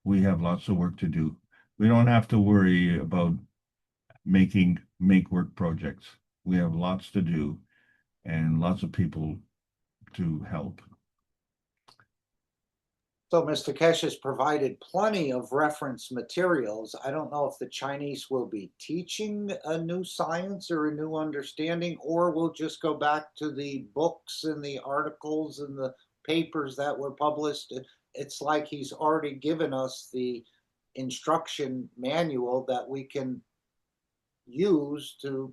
we have lots of work to do. We don't have to worry about make work projects. We have lots to do and lots of people to help. So Mr. Kesh has provided plenty of reference materials. I don't know if the Chinese will be teaching a new science or a new understanding, or we'll just go back to the books and the articles and the papers that were published. It's like he's already given us the instruction manual that we can use to,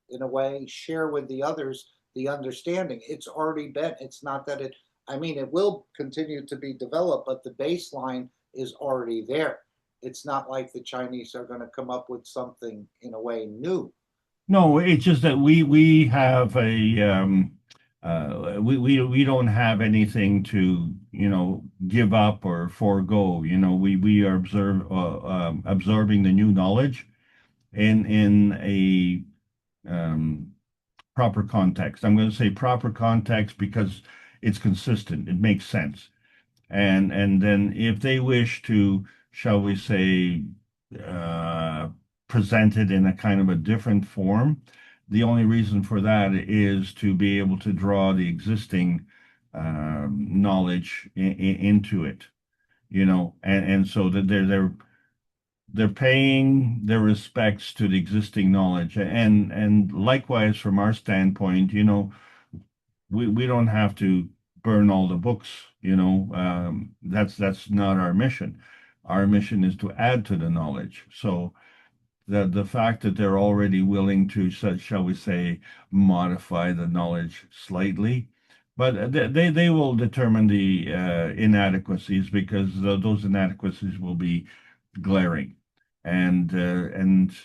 in a way, share with the others the understanding. It's already been, it's not that it will continue to be developed, but the baseline is already there. It's not like the Chinese are going to come up with something in a way new. No, it's just that we have we don't have anything to give up or forego. We are absorbing the new knowledge in a proper context. I'm going to say proper context because it's consistent. It makes sense. And then if they wish to, shall we say, present it in a kind of a different form, the only reason for that is to be able to draw the existing knowledge into it, and so that they're paying their respects to the existing knowledge, and likewise from our standpoint, we don't have to burn all the books, you know. That's not our mission. Our mission is to add to the knowledge. So the fact that they're already willing to, shall we say, modify the knowledge slightly, but they will determine the inadequacies, because those inadequacies will be glaring, and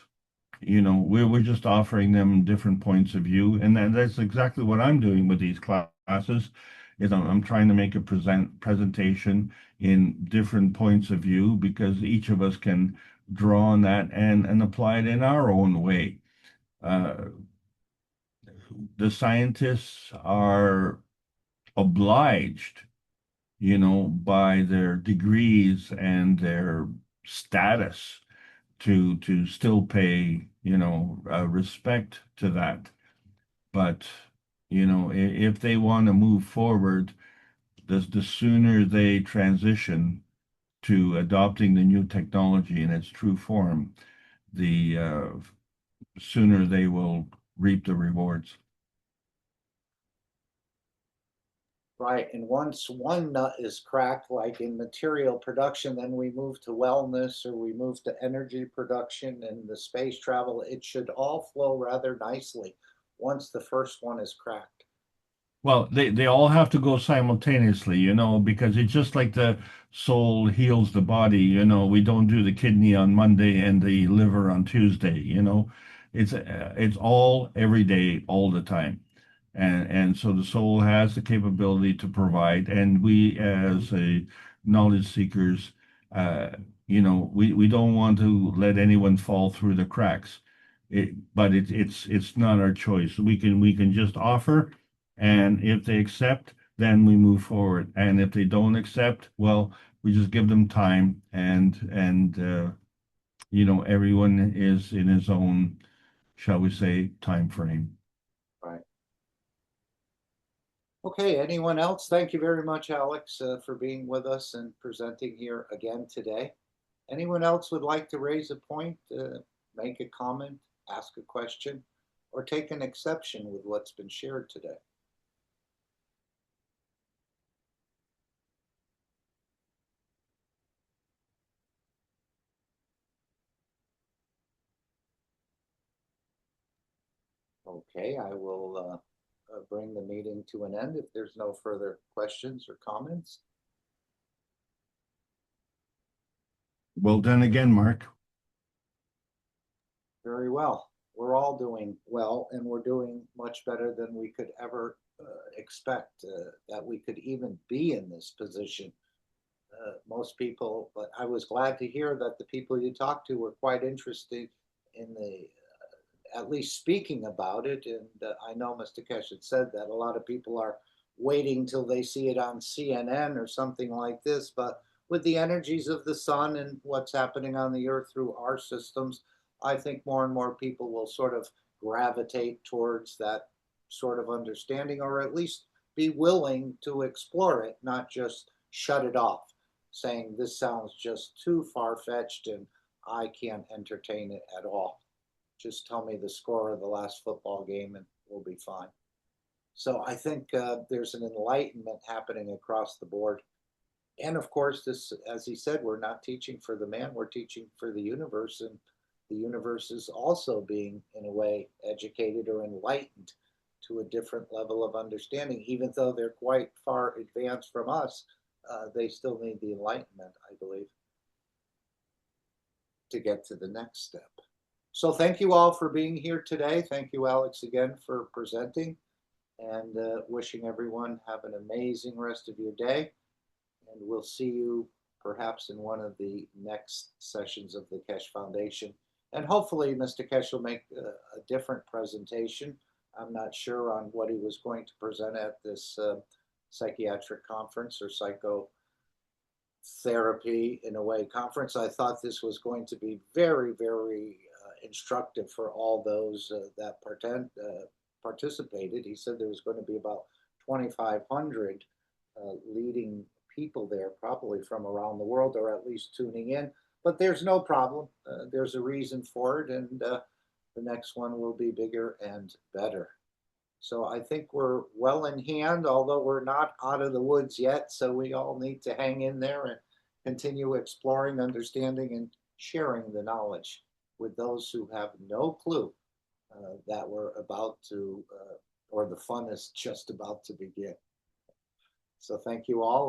you know, we're just offering them different points of view, and that's exactly what I'm doing with these classes. Is I'm trying to make a presentation in different points of view, because each of us can draw on that and apply it in our own way. The scientists are obliged, you know, by their degrees and their status to still pay, you know, respect to that. But, you know, if they want to move forward, the sooner they transition to adopting the new technology in its true form, the sooner they will reap the rewards. Right, and once one nut is cracked, like in material production, then we move to wellness, or we move to energy production and the space travel. It should all flow rather nicely once the first one is cracked. Well, they all have to go simultaneously, you know, because it's just like the soul heals the body, you know. We don't do the kidney on Monday and the liver on Tuesday, you know. It's all every day, all the time. And so the soul has the capability to provide, and we as a knowledge seekers, uh, you know, we don't want to let anyone fall through the cracks. But it's not our choice. We can just offer, and if they accept, then we move forward. And if they don't accept, well, we just give them time, and you know, everyone is in his own, shall we say, time frame. Right. Okay, anyone else? Thank you very much, Alex, for being with us and presenting here again today. Anyone else would like to raise a point, make a comment, ask a question, or take an exception with what's been shared today? Okay, I will bring the meeting to an end if there's no further questions or comments. Well done again, Mark. Very well. We're all doing well, and we're doing much better than we could ever expect that we could even be in this position. Most people, but I was glad to hear that the people you talked to were quite interested in the at least speaking about it. And I know Mr. Kesh had said that a lot of people are waiting till they see it on CNN or something like this. But with the energies of the sun and what's happening on the earth through our systems, I think more and more people will sort of gravitate towards that sort of understanding, or at least be willing to explore it, not just shut it off, saying this sounds just too far-fetched and I can't entertain it at all. Just tell me the score of the last football game and we'll be fine. So I think there's an enlightenment happening across the board. And of course, this, as he said, we're not teaching for the man, we're teaching for the universe. And the universe is also being, in a way, educated or enlightened to a different level of understanding. Even though they're quite far advanced from us, they still need the enlightenment, I believe, to get to the next step. So thank you all for being here today. Thank you, Alex, again for presenting, and wishing everyone have an amazing rest of your day. And we'll see you perhaps in one of the next sessions of the Kesh Foundation. And hopefully Mr. Kesh will make a different presentation. I'm not sure on what he was going to present at this psychiatric conference or psychotherapy, in a way, conference. I thought this was going to be very, very instructive for all those that participated. He said there was going to be about 2,500 leading people there, probably from around the world, or at least tuning in. But there's no problem. There's a reason for it, and the next one will be bigger and better. So I think we're well in hand, although we're not out of the woods yet. So we all need to hang in there and continue exploring, understanding, and sharing the knowledge with those who have no clue that we're about to, or the fun is just about to begin. So thank you all.